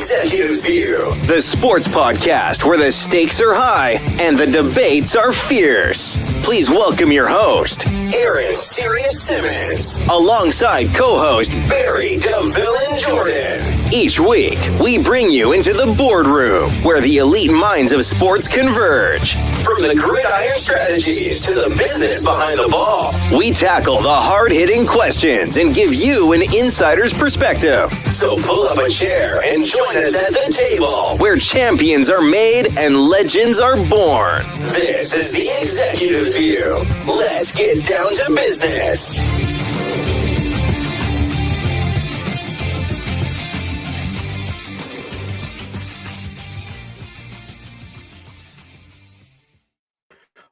Executives View, the sports podcast where the stakes are high and the debates are fierce. Please welcome your host, Aaron Sirius Simmons, alongside co-host Barry DeVille Jordan. Each week, we bring you into the boardroom where the elite minds of sports converge. From the gridiron strategies to the business behind the ball, we tackle the hard-hitting questions and give you an insider's perspective. So pull up a chair and join us at the table where champions are made and legends are born. This is the Executives View. Let's get down to business.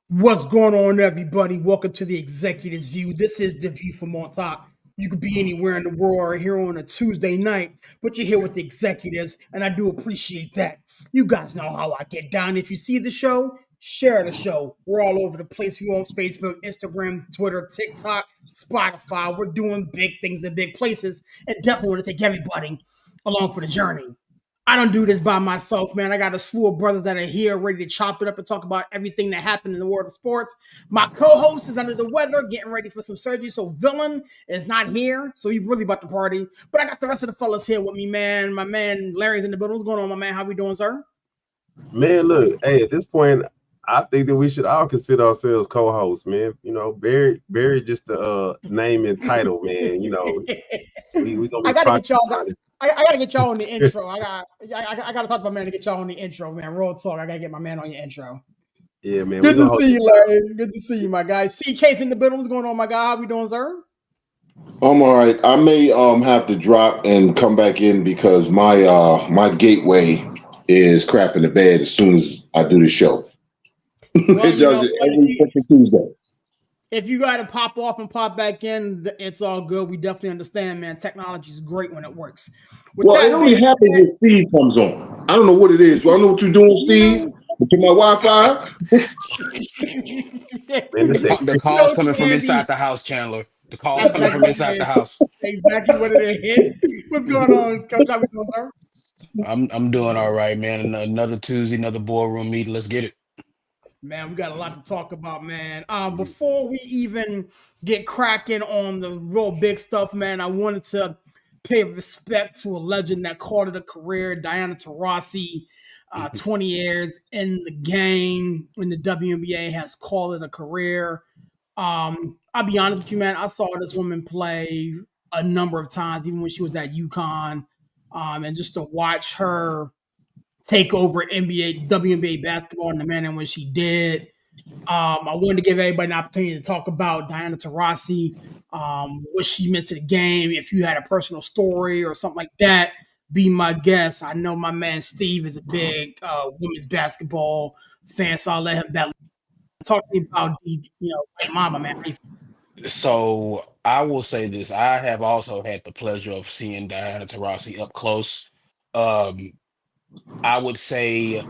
What's going on, everybody? Welcome to the Executives View. This is the view from on top. You could be anywhere in the world or here on a Tuesday night, but you're here with the executives, and I do appreciate that. You guys know how I get down. If you see the show, share the show. We're all over the place. We're on Facebook, Instagram, Twitter, TikTok, Spotify. We're doing big things in big places, and definitely want to take everybody along for the journey. I don't do this by myself, man. I got a slew of brothers that are here ready to chop it up and talk about everything that happened in the world of sports. My co-host is under the weather, getting ready for some surgery. So Villain is not here. So he's really about to party. But I got the rest of the fellas here with me, man. My man Larry's in the building. What's going on, my man? How we doing, sir? Man, look, hey, at this point, I think that we should all consider ourselves co-hosts, man. You know, Barry just the name and title, man. You know, we gonna be I gotta get y'all. I gotta get y'all on the intro. I gotta talk to my man to get y'all on the intro, man. Real talk. I gotta get my man on your intro. Yeah, man. Good to see you, Larry. Good to see you, my guy. CK's in the building. What's going on, my guy? How we doing, sir? I'm all right. I may have to drop and come back in because my gateway is crap in the bed as soon as I do the show. Well, it does it every second Tuesday. If you got to pop off and pop back in, it's all good. We definitely understand, man. Technology is great when it works. It only happens when Steve comes on. I don't know what it is. Do I know what you're doing, Steve? To my Wi-Fi? The call's coming from inside the house, Chandler. The call's coming from inside the house. Exactly what it is. What's going on, Coach? How we doing, sir? I'm doing all right, man. Another Tuesday, another boardroom meeting. Let's get it. Man, we got a lot to talk about, man. Before we even get cracking on the real big stuff, man, I wanted to pay respect to a legend that called it a career, Diana Taurasi. 20 years in the game, in the WNBA, has called it a career. I'll be honest with you, man. I saw this woman play a number of times, even when she was at UConn. And just to watch her take over WNBA basketball in the manner when she did. I wanted to give everybody an opportunity to talk about Diana Taurasi, what she meant to the game. If you had a personal story or something like that, be my guest. I know my man Steve is a big women's basketball fan, so I'll let him talk to me about the White Mama, man. So I will say this: I have also had the pleasure of seeing Diana Taurasi up close. I would say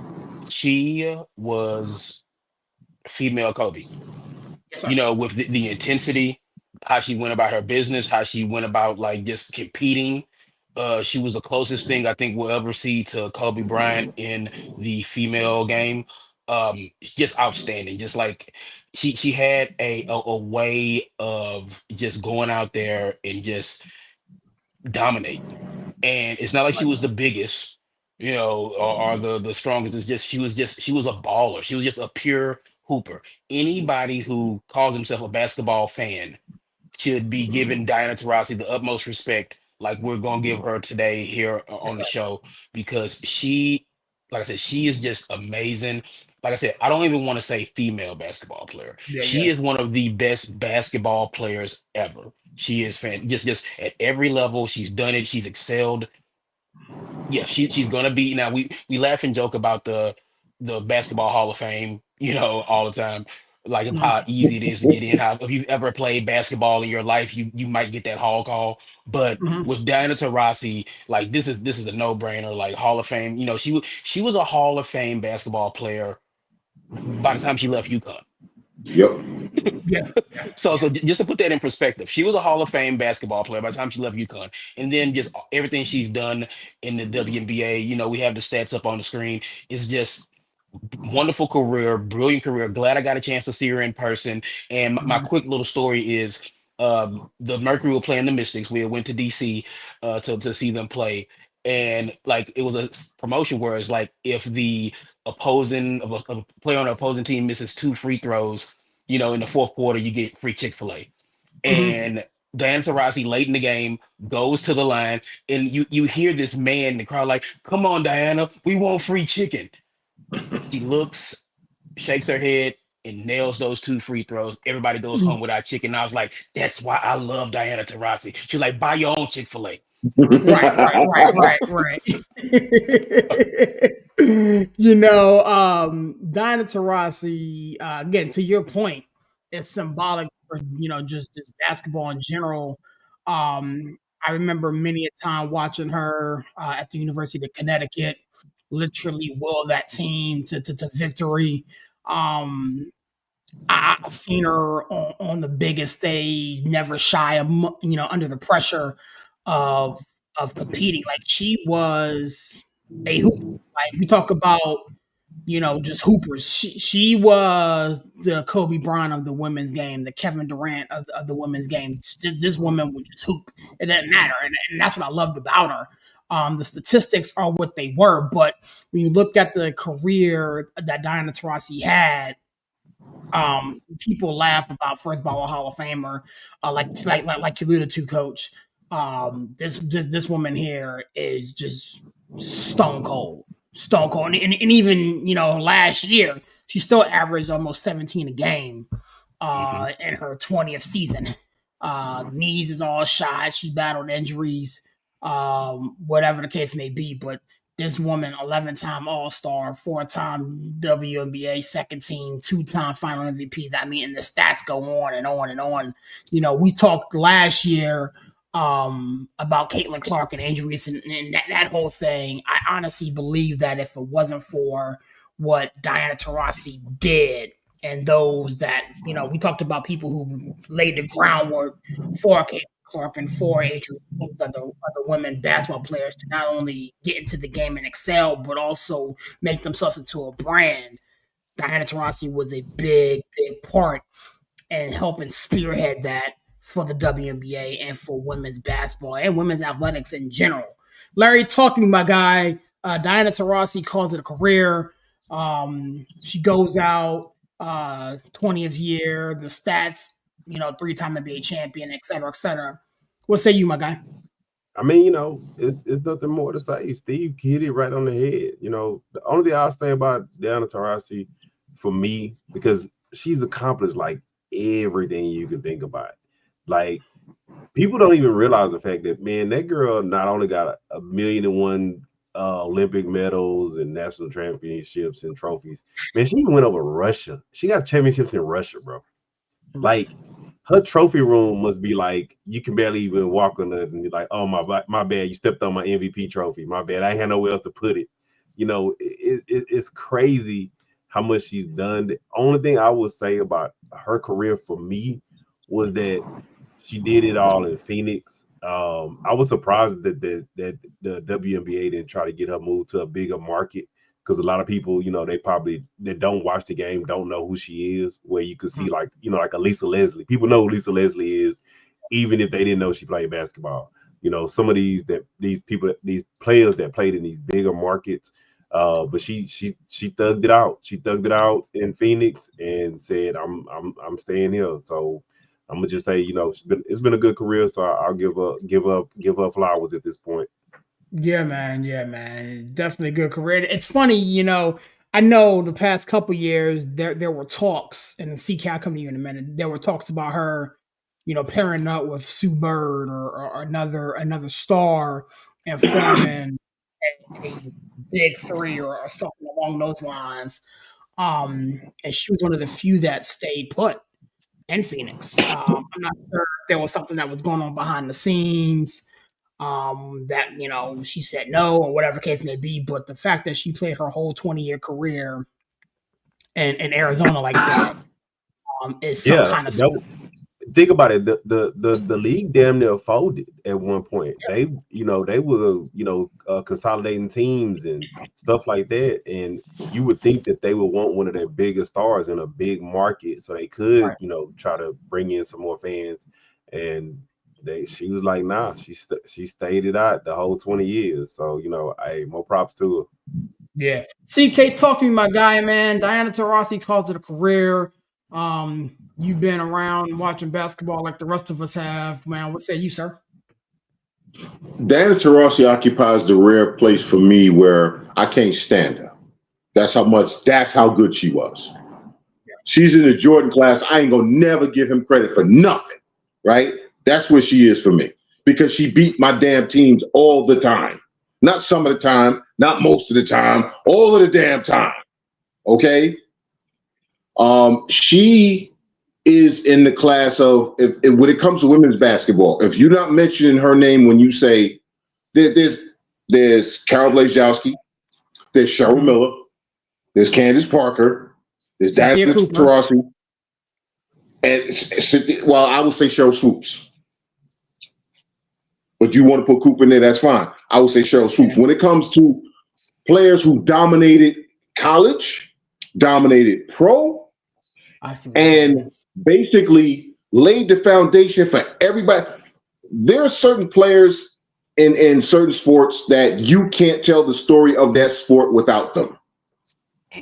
she was female Kobe. Yes, sir. You know, with the intensity, how she went about her business, how she went about like just competing. She was the closest thing I think we'll ever see to Kobe Bryant in the female game. Just outstanding. Just like she had a way of just going out there and just dominate. And it's not like she was the biggest, or the strongest. It's just she was a baller. She was just a pure hooper. Anybody who calls himself a basketball fan should be giving Diana Taurasi the utmost respect, like we're gonna give her today here on the show, because she, like I said, she is just amazing. Like I said, I don't even want to say female basketball player. She is one of the best basketball players ever. She is just at every level. She's done it. She's excelled. Yeah, she's gonna be. Now we laugh and joke about the basketball Hall of Fame, all the time, like how easy it is to get in. How if you've ever played basketball in your life, you might get that Hall call. But with Diana Taurasi, like this is a no brainer. Like Hall of Fame, she was a Hall of Fame basketball player by the time she left UConn. Yep. Yeah. So just to put that in perspective, she was a Hall of Fame basketball player by the time she left UConn, and then just everything she's done in the WNBA. We have the stats up on the screen. It's just wonderful career, brilliant career. Glad I got a chance to see her in person. And my Mhm. quick little story is the Mercury were playing the Mystics. We went to DC to see them play. And like it was a promotion where it's like if the of a player on the opposing team misses two free throws, in the fourth quarter, you get free Chick-fil-A. Mhm. And Diana Taurasi late in the game goes to the line, and you hear this man in the crowd like, "Come on, Diana, we want free chicken." She looks, shakes her head, and nails those two free throws. Everybody goes home without chicken. I was like, that's why I love Diana Taurasi. She's like, buy your own Chick-fil-A. Right. Diana Taurasi, again, to your point, is symbolic for, just basketball in general. I remember many a time watching her at the University of Connecticut literally will that team to victory. Um, I've seen her on the biggest stage, never shy of under the pressure of competing. Like she was a hooper. Like we talk about, just hoopers. She was the Kobe Bryant of the women's game, the Kevin Durant of the women's game. This woman would just hoop. It didn't matter, and that's what I loved about her. The statistics are what they were, but when you look at the career that Diana Taurasi had, people laugh about first ballot Hall of Famer, like you alluded to, Coach. This woman here is just stone cold, and even last year she still averaged almost 17 a game, Hmm. in her 20th season. Knees is all shot. She battled injuries, whatever the case may be, but this woman, 11-time All-Star, 4-time WNBA second team, 2-time Final MVP. I mean, and the stats go on and on and on. We talked last year about Caitlin Clark and injuries and that whole thing. I honestly believe that if it wasn't for what Diana Taurasi did and those that, we talked about people who laid the groundwork for Caitlin Clark and for Adrian, other women basketball players to not only get into the game and excel, but also make themselves into a brand. Diana Taurasi was a big part and helping spearhead that for the WNBA and for women's basketball and women's athletics in general. Larry, talk to me, my guy. Diana Taurasi calls it a career. She goes out 20th year, the stats, 3-time NBA champion, et cetera, et cetera. What say you, my guy? I mean, it's nothing more to say. Steve hit it right on the head. The only thing I'll say about Diana Taurasi for me, because she's accomplished like everything you can think about. Like people don't even realize the fact that man, that girl not only got a million and one Olympic medals and national championships and trophies. Man, she went over Russia. She got championships in Russia, bro. Like her trophy room must be like you can barely even walk on it, and you're like, oh my bad, you stepped on my MVP trophy. My bad, I had nowhere else to put it. It's crazy how much she's done. The only thing I would say about her career for me was that she did it all in Phoenix. I was surprised that the WNBA didn't try to get her moved to a bigger market because a lot of people, they don't watch the game, don't know who she is. Where you could see like like a Lisa Leslie, people know who Lisa Leslie is, even if they didn't know she played basketball. Some of these players that played in these bigger markets, but she thugged it out. She thugged it out in Phoenix and said, I'm staying here. So I'm gonna just say, it's been a good career, so I'll give her flowers at this point. Yeah, man. Yeah, man. Definitely a good career. It's funny, I know the past couple years there were talks, and CCAT come to you in a minute. There were talks about her, pairing up with Sue Bird or another star and forming a big three or something along those lines. And she was one of the few that stayed put in Phoenix. I'm not sure if there was something that was going on behind the scenes, that she said no or whatever case may be, but the fact that she played her whole 20-year career in Arizona like that, is some kind of think about it. The league damn near folded at one point. They were consolidating teams and stuff like that, and you would think that they would want one of their bigger stars in a big market so they could try to bring in some more fans. And she was like, nah, she stayed it out the whole 20 years. So hey, more props to her. Yeah. CK, talk to me, my guy, man. Diana Taurasi calls it a career. You've been around watching basketball like the rest of us have, man. What say you, sir? Diana Taurasi occupies the rare place for me where I can't stand her. That's how good she was. She's in the Jordan class. I ain't gonna never give him credit for nothing, right? That's where she is for me because she beat my damn teams all the time. Not some of the time, not most of the time, all of the damn time. Okay? She is in the class of, if when it comes to women's basketball, if you're not mentioning her name when you say, there's Carol Blazejowski, there's Cheryl Miller, there's Candace Parker, there's Diana Taurasi, and I would say Cheryl Swoops. But you want to put Cooper in there, that's fine. I would say Cheryl Swoops. When it comes to players who dominated college, dominated pro, and basically laid the foundation for everybody. There are certain players in certain sports that you can't tell the story of that sport without them.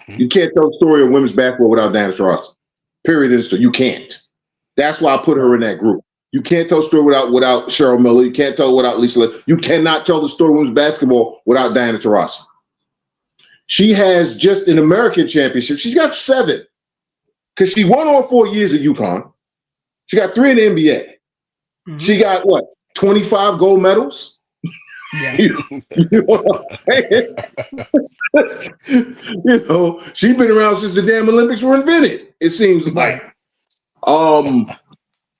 You can't tell the story of women's basketball without Diana Taurasi. Period. You can't. That's why I put her in that group. You can't tell the story without Cheryl Miller. You can't tell it without Lisa. You cannot tell the story of women's basketball without Diana Taurasi. She has just an American championship. She's got 7 because she won all 4 years at UConn. She got 3 in the NBA. She got 25 gold medals. Yeah. She's been around since the damn Olympics were invented, it seems like.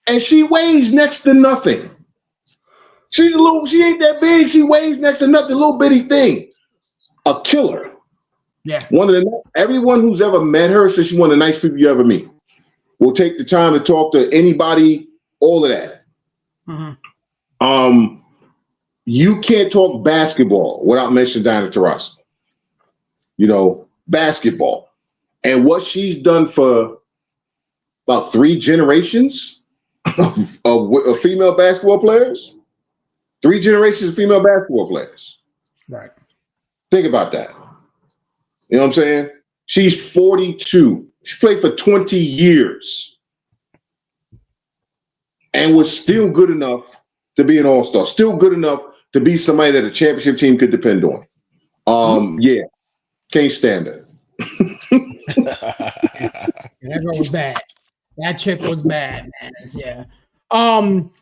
And she weighs next to nothing. She ain't that big. She weighs next to nothing, little bitty thing. A killer. Yeah. Everyone who's ever met her says she's one of the nicest people you ever meet. Will take the time to talk to anybody, all of that. You can't talk basketball without mentioning Diana Taurasi. Basketball. And what she's done for about 3 generations of female basketball players. 3 generations of female basketball players. Right. Think about that. You know what I'm saying? She's 42. She played for 20 years and was still good enough to be an all-star, still good enough to be somebody that a championship team could depend on. Yeah, can't stand her. That girl was bad. That chick was bad, man. Yeah.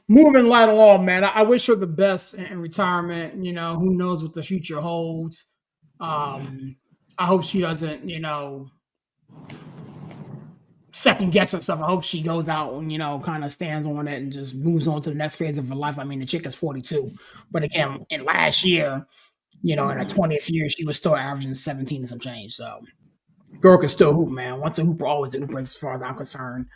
Moving right along, man. I wish her the best in retirement. Who knows what the future holds. I hope she doesn't, second guess herself. I hope she goes out and, kind of stands on it and just moves on to the next phase of her life. I mean, the chick is 42. But again, in last year, in her 20th year, she was still averaging 17 and some change. So girl can still hoop, man. Once a hooper, always a hooper as far as I'm concerned.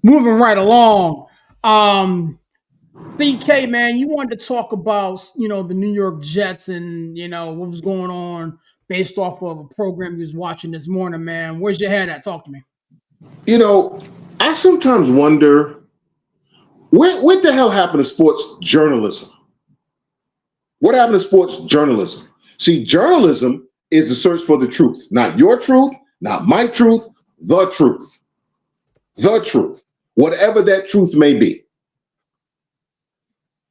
Moving right along. CK, man, you wanted to talk about, the New York Jets and, what was going on based off of a program you was watching this morning, man. Where's your head at? Talk to me. I sometimes wonder what the hell happened to sports journalism? What happened to sports journalism? See, journalism is the search for the truth, not your truth, not my truth, the truth. The truth, whatever that truth may be.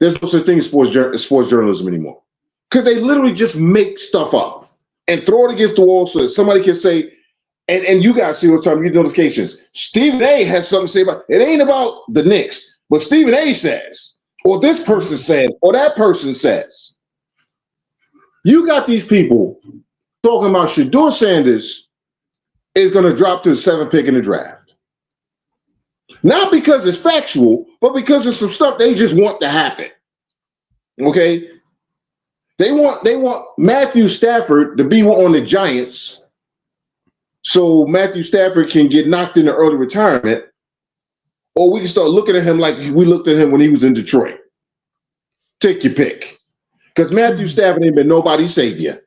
There's no such thing as sports journalism anymore because they literally just make stuff up and throw it against the wall so that somebody can say, and you guys see all the time, you get notifications. Stephen A has something to say about it. Ain't about the Knicks, but Stephen A says, or this person says, or that person says. You got these people talking about Shedeur Sanders is going to drop to the 7th pick in the draft. Not because it's factual, but because it's some stuff they just want to happen. Okay? They want Matthew Stafford to be on the Giants so Matthew Stafford can get knocked into early retirement or we can start looking at him like we looked at him when he was in Detroit. Take your pick. Because Matthew Stafford ain't been nobody's savior.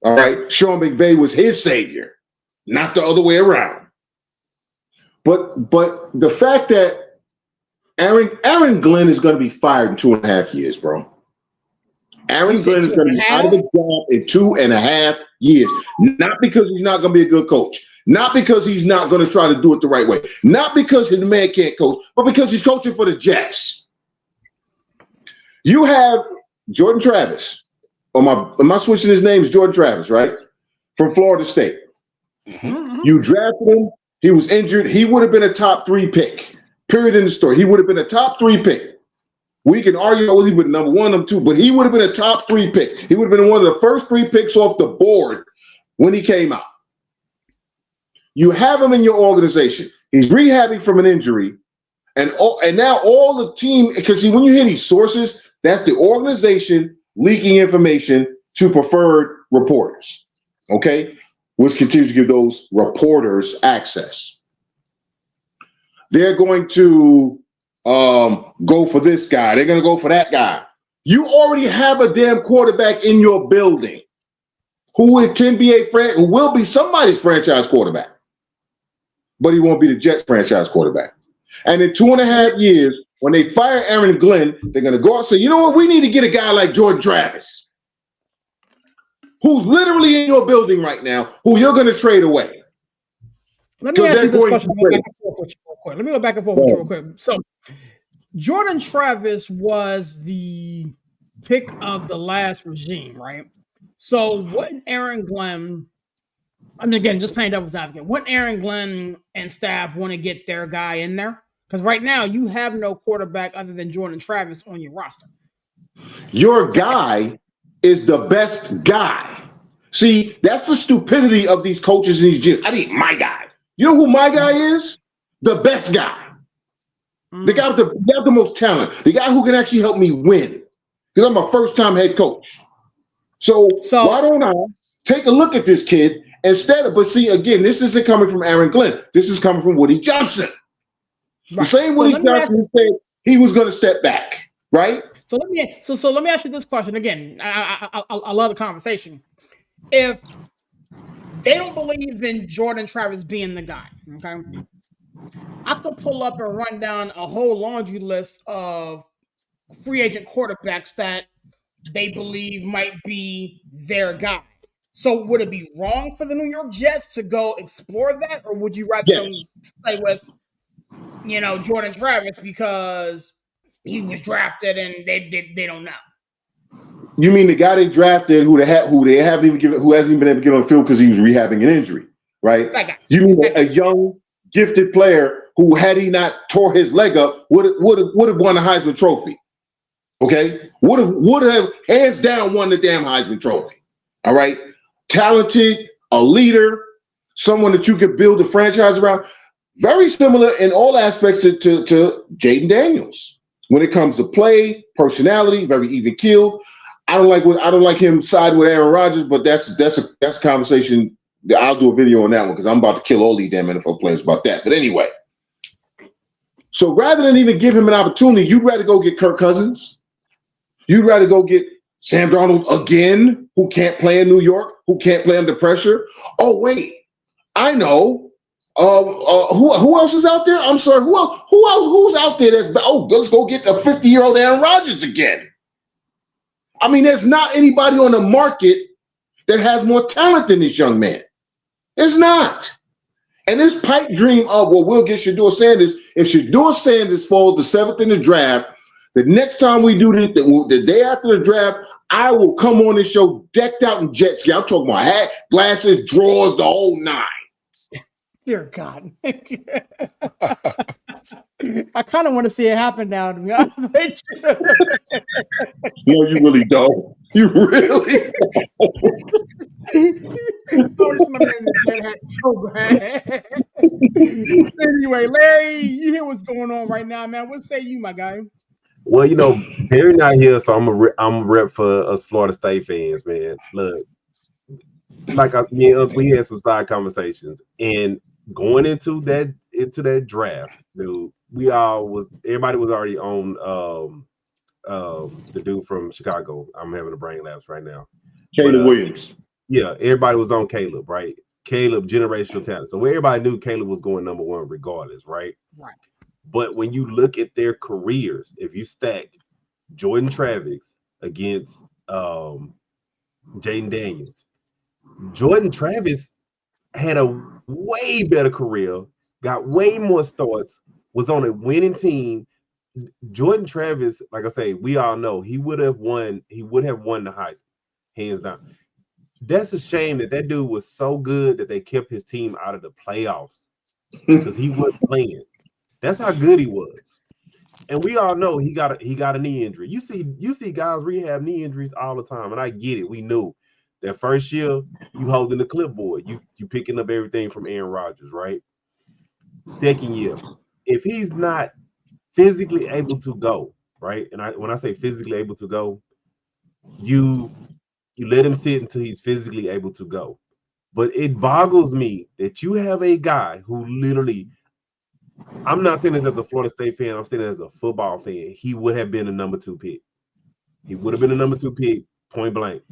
All right? Sean McVay was his savior, not the other way around. But the fact that Aaron Glenn is going to be fired in 2.5 years, bro. Aaron Glenn is going to be out of the job in 2.5 years. Not because he's not going to be a good coach. Not because he's not going to try to do it the right way. Not because the man can't coach, but because he's coaching for the Jets. You have Jordan Travis. Am I switching his name? Is Jordan Travis, right? From Florida State. Mm-hmm. You drafted him. He was injured. He would have been a top 3 pick. Period in the story. He would have been a top 3 pick. We can argue whether he would number 1, number 2, but he would have been a top 3 pick. He would have been one of the first 3 picks off the board when he came out. You have him in your organization. He's rehabbing from an injury, and now all the team. Because see, when you hear these sources, that's the organization leaking information to preferred reporters. Okay, which continues to give those reporters access. They're going to go for this guy. They're going to go for that guy. You already have a damn quarterback in your building who will be somebody's franchise quarterback, but he won't be the Jets franchise quarterback. And in 2.5 years, when they fire Aaron Glenn, they're going to go out and say, you know what? We need to get a guy like Jordan Travis, who's literally in your building right now, who you're going to trade away. Let me ask you this question. Let me go back and forth with you real quick. So, Jordan Travis was the pick of the last regime, right? So, wouldn't Aaron Glenn, I mean, again, just playing devil's advocate, wouldn't Aaron Glenn and staff want to get their guy in there? Because right now, you have no quarterback other than Jordan Travis on your roster. Your guy is the best guy. See, that's the stupidity of these coaches in these gyms. I need my guy. You know who my guy is? The best guy. The guy with the most talent. The guy who can actually help me win. Because I'm a first-time head coach. So why don't I take a look at this kid instead of, but see, again, this isn't coming from Aaron Glenn. This is coming from Woody Johnson. Right. The same Woody Johnson said he was going to step back, right? So let me ask you this question again. I love the conversation. If they don't believe in Jordan Travis being the guy, okay, I could pull up and run down a whole laundry list of free agent quarterbacks that they believe might be their guy. So would it be wrong for the New York Jets to go explore that, or would you rather them stay with, Jordan Travis because he was drafted and they don't know? You mean the guy they drafted who hasn't even been able to get on the field because he was rehabbing an injury, right? You mean a young, gifted player who, had he not tore his leg up, would have won a Heisman Trophy? Okay, would have hands down won the damn Heisman Trophy. All right, talented, a leader, someone that you could build a franchise around. Very similar in all aspects to Jaden Daniels when it comes to play, personality, very even keeled. I don't like him side with Aaron Rodgers, but that's a conversation. I'll do a video on that one because I'm about to kill all these damn NFL players about that. But anyway, so rather than even give him an opportunity, you'd rather go get Kirk Cousins. You'd rather go get Sam Darnold again, who can't play in New York, who can't play under pressure. Oh wait, I know. Who else is out there? I'm sorry. Who's out there? Let's go get the 50-year-old Aaron Rodgers again. I mean, there's not anybody on the market that has more talent than this young man. There's not. And this pipe dream of, we'll get Shedeur Sanders. If Shedeur Sanders falls the 7th in the draft, the next time we do this, the day after the draft, I will come on this show decked out in jet ski. I'm talking about hat, glasses, drawers, the whole 9. Dear God. I kind of want to see it happen now, to be honest with you. No, you really don't. You really so bad. Anyway, Larry, you hear what's going on right now, man. What say you, my guy? Well, Barry not here, so I'm a rep for us Florida State fans, man. Look, like we had some side conversations, and going into that draft, dude, everybody was already on the dude from Chicago. I'm having a brain lapse right now. Caleb Williams. Yeah, everybody was on Caleb, right? Caleb, generational talent. So everybody knew Caleb was going number one regardless, right? Right. But when you look at their careers, if you stack Jordan Travis against Jaden Daniels, Jordan Travis had a way better career, got way more starts, was on a winning team. Jordan Travis, like I say, we all know he would have won the Heisman, hands down. That's a shame that dude was so good that they kept his team out of the playoffs because he wasn't playing. That's how good he was. And we all know he got a knee injury. You see guys rehab knee injuries all the time, and I get it. We knew that first year you holding the clipboard, you picking up everything from Aaron Rodgers, right? Second year, if he's not physically able to go, right? And when I say physically able to go, you let him sit until he's physically able to go. But it boggles me that you have a guy who literally, I'm not saying this as a Florida State fan, I'm saying it as a football fan. He would have been a number 2 pick. He would have been a number 2 pick, point blank.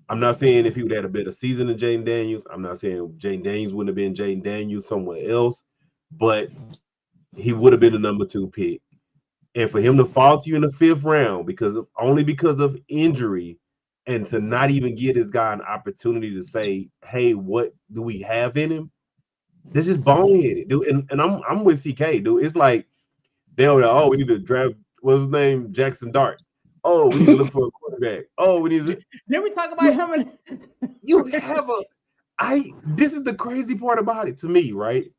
I'm not saying if he would have had a better season than Jaden Daniels. I'm not saying Jaden Daniels wouldn't have been Jaden Daniels somewhere else, but he would have been a number 2 pick. And for him to fall to you in the 5th round only because of injury, and to not even give this guy an opportunity to say, hey, what do we have in him? This is boneheaded, dude. And I'm with CK, dude. It's like they were like, oh, we need to draft, what's his name? Jackson Dart. Oh, we need to look for a quarterback. Oh, we need to. Did we talk about him? You have this is the crazy part about it to me, right?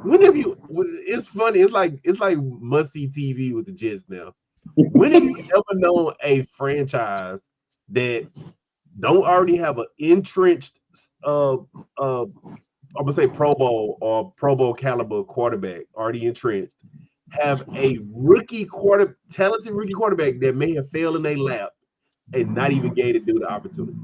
When have you? It's funny. It's like must see TV with the Jets now. When have you ever known a franchise that don't already have an entrenched, I'm gonna say Pro Bowl or Pro Bowl caliber quarterback already entrenched, have a talented rookie quarterback that may have failed in their lap and not even gave the dude the opportunity?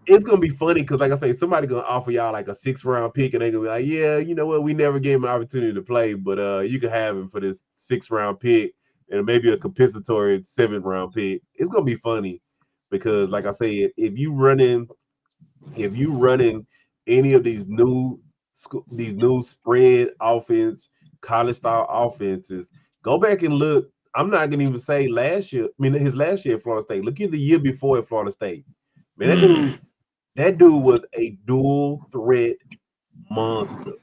It's gonna be funny because, like I say, somebody gonna offer y'all like a 6th round pick, and they gonna be like, "Yeah, you know what? We never gave him an opportunity to play, but you can have him for this 6th round pick and maybe a compensatory 7th round pick." It's gonna be funny because, like I said, if you running any of these new spread offense, college style offenses, go back and look. I'm not gonna even say last year. I mean, his last year at Florida State. Look at the year before at Florida State. Man, that dude was a dual threat monster.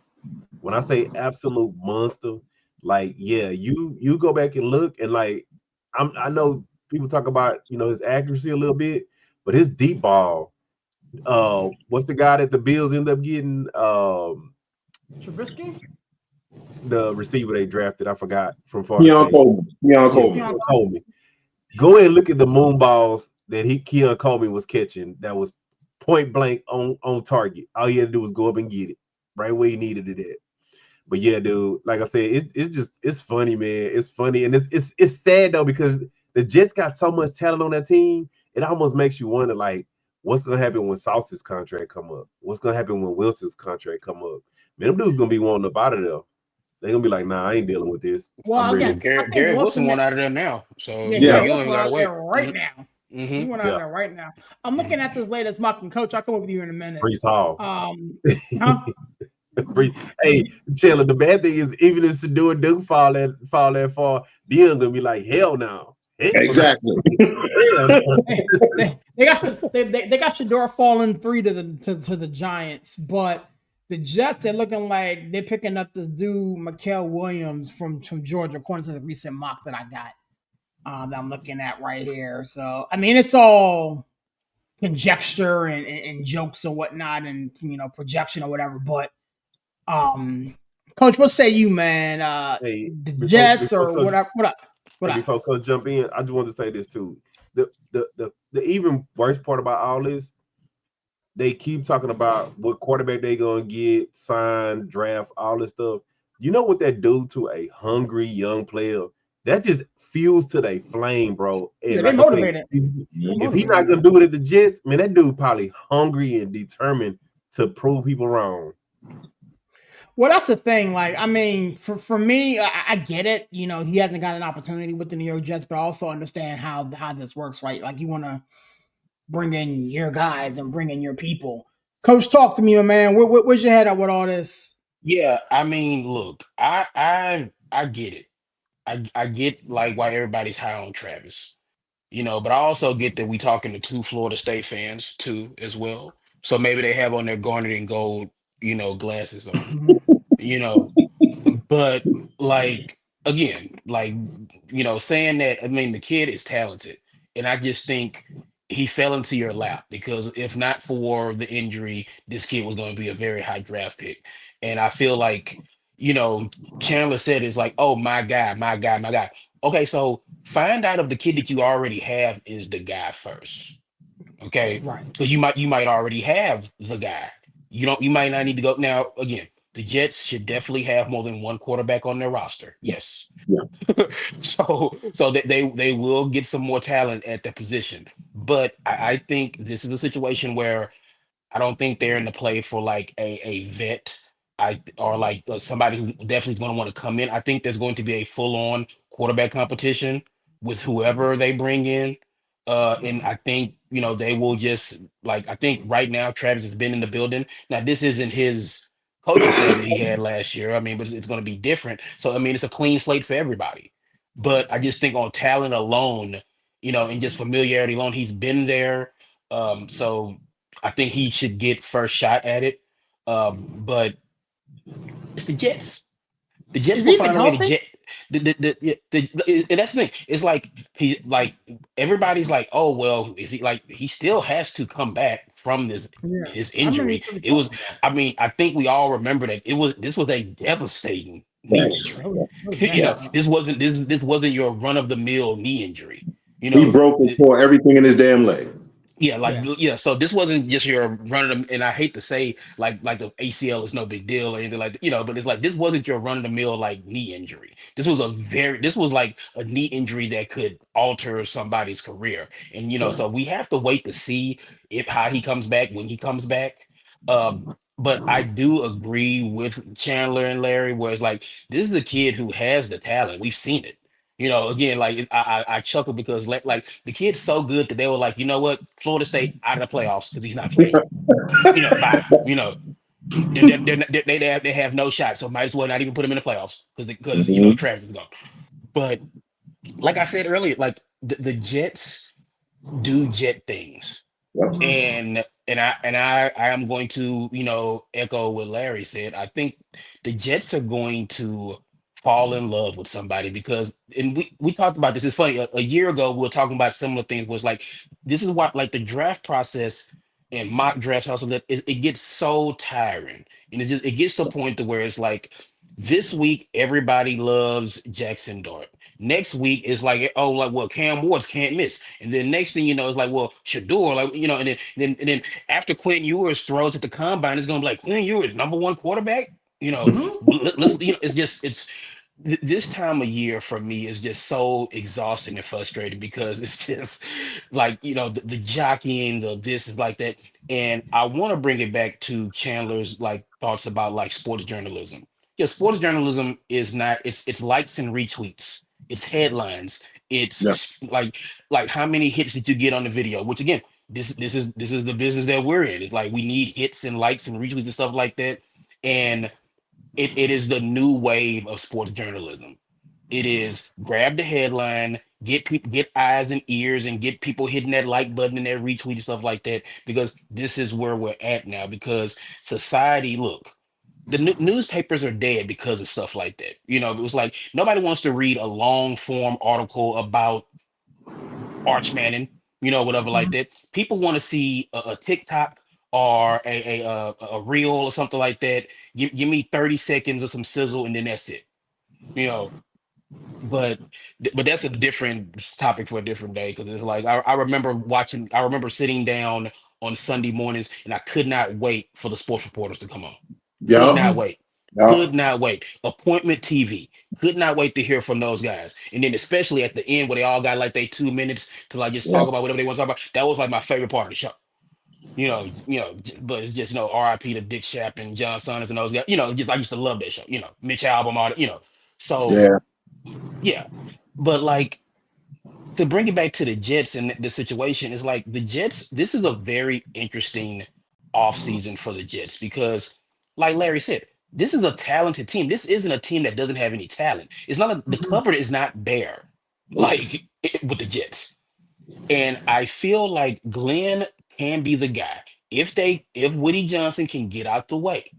When I say absolute monster, like, yeah, you go back and look, and like, I know people talk about his accuracy a little bit, but his deep ball. What's the guy that the Bills end up getting? Trubisky? The receiver they drafted, I forgot, from Florida State. Keon Coleman. Go ahead and look at the moon balls that Keon Coleman was catching. That was point blank on target. All he had to do was go up and get it right where he needed it at. But yeah, dude, like I said, it's funny, man. It's funny, and it's sad though, because the Jets got so much talent on that team. It almost makes you wonder, like, what's gonna happen when Sauce's contract come up? What's gonna happen when Wilson's contract come up? Man, them dudes gonna be wanting up out of there. They're gonna be like, nah, I ain't dealing with this. Well, again, Gary Wilson went out of there now, so yeah, you ain't gotta wait. Right now. He went out there right now. I'm looking at this latest mock, and Coach, I'll come over to you in a minute. Brees Hall. Huh? Hey, Chandler, the bad thing is, even if Sadoo and Duke fall that far, Dion's gonna be like, hell no. Exactly. they got Shador falling 3 to the Giants, but the Jets are looking like they're picking up this dude, Mikael Williams from Georgia, according to the recent mock that I got, that I'm looking at right here. So I mean, it's all conjecture and jokes or whatnot, and projection or whatever, but Coach, what say you, man? The Jets or whatever. Before Coach jump in, I just want to say this too. The even worst part about all this, they keep talking about what quarterback they gonna get, sign, draft, all this stuff. You know what that do to a hungry young player? That just fuels to their flame, bro. And yeah, they motivated. If he's not gonna do it at the Jets, man, that dude probably hungry and determined to prove people wrong. Well, that's the thing. Like, I mean, for me, I get it. You know, he hasn't got an opportunity with the New York Jets, but I also understand how this works, right? Like, you want to bring in your guys and bring in your people. Coach, talk to me, my man. Where's your head at with all this? Yeah, I mean, look, I get it. I get like why everybody's high on Travis, but I also get that we talking to two Florida State fans too as well. So maybe they have on their garnet and gold, glasses on, Mhm. you know. But like again, like saying that, I mean, the kid is talented, and I just think he fell into your lap because if not for the injury, this kid was going to be a very high draft pick. And I feel like, you know, Chandler said it's like, oh my guy, my guy, my guy. Okay, so find out if the kid that you already have is the guy first. Okay. Right. Because you might already have the guy. You might not need to go now again. The Jets should definitely have more than one quarterback on their roster. Yes. Yeah. So that they will get some more talent at the position. But I think this is a situation where I don't think they're in the play for like a vet, or like somebody who definitely is going to want to come in. I think there's going to be a full on quarterback competition with whoever they bring in. And I think they will just like I think right now Travis has been in the building. Now this isn't his coaching staff that he had last year. I mean, but it's going to be different. So I mean, it's a clean slate for everybody. But I just think on talent alone, and just familiarity alone, he's been there. So I think he should get first shot at it. But it's the Jets. The Jets Is will he even find a way to healthy? jet. And that's the thing. It's like he like everybody's like, oh well, is he like he still has to come back from this Yeah. his I remember injury. you It was, talking about. I mean, I think we all remember that this was a devastating knee Thanks. injury. That was You bad. know, this wasn't your run of the mill knee injury. You He know, broke and tore everything in his damn leg. yeah, like Yeah. yeah. So this wasn't just your run of the, and I hate to say like the ACL is no big deal or anything like that, but it's like this wasn't your run of the mill like knee injury. This was like a knee injury that could alter somebody's career. And Right. so we have to wait to see if how he comes back when he comes back. But I do agree with Chandler and Larry, where it's like this is the kid who has the talent. We've seen it. Again, like I chuckle because like the kid's so good that they were like, you know what, Florida State out of the playoffs because he's not playing. Bye. They have no shot, so might as well not even put him in the playoffs because Mhm. Travis is gone. But like I said earlier, like the Jets do Jet things, Yep. and I am going to echo what Larry said. I think the Jets are going to fall in love with somebody because and we talked about this. It's funny. A year ago we were talking about similar things. Was like this is what like the draft process and mock drafts also that it gets so tiring and it gets to a point to where it's like this week everybody loves Jackson Dart. Next week is like, oh, like well, Cam Ward's can't miss, and then next thing you know, it's like, well, Shador, like and then after Quentin Ewers throws at the combine, it's gonna be like Quentin Ewers, number one quarterback. Mhm. Let's this time of year for me is just so exhausting and frustrating because it's just like the jockeying the this is like that. And I want to bring it back to Chandler's like thoughts about like sports journalism. Yeah, sports journalism is not it's likes and retweets, it's headlines, Yeah. it's like how many hits did you get on the video, which again this is the business that we're in. It's like we need hits and likes and retweets and stuff like that. And it is the new wave of sports journalism. It is grab the headline, get people, get eyes and ears, and get people hitting that like button and that retweet and stuff like that. Because this is where we're at now. Because society, look, the newspapers are dead because of stuff like that. It was like nobody wants to read a long form article about Arch Manning, whatever like Mhm. that. People want to see a TikTok or a reel or something like that. Give me 30 seconds of some sizzle and then that's it. You know, but but that's a different topic for a different day because it's like I remember sitting down on Sunday mornings and I could not wait for the sports reporters to come on. Could Yep. not Mhm. wait. Yep. Could not wait. Appointment TV. Could not wait to hear from those guys. And then especially at the end where they all got like they 2 minutes to like just talk Yep. about whatever they want to talk about. That was like my favorite part of the show. But it's just R.I.P. to Dick Shapp and John Saunders and those guys. Just I used to love that show. Mitch Albom, all that. So Yeah. yeah, but like to bring it back to the Jets and the situation is like the Jets. This is a very interesting offseason for the Jets because, like Larry said, this is a talented team. This isn't a team that doesn't have any talent. It's not the Mhm. cupboard is not bare like with the Jets. And I feel like Glenn can be the guy if Woody Johnson can get out the way.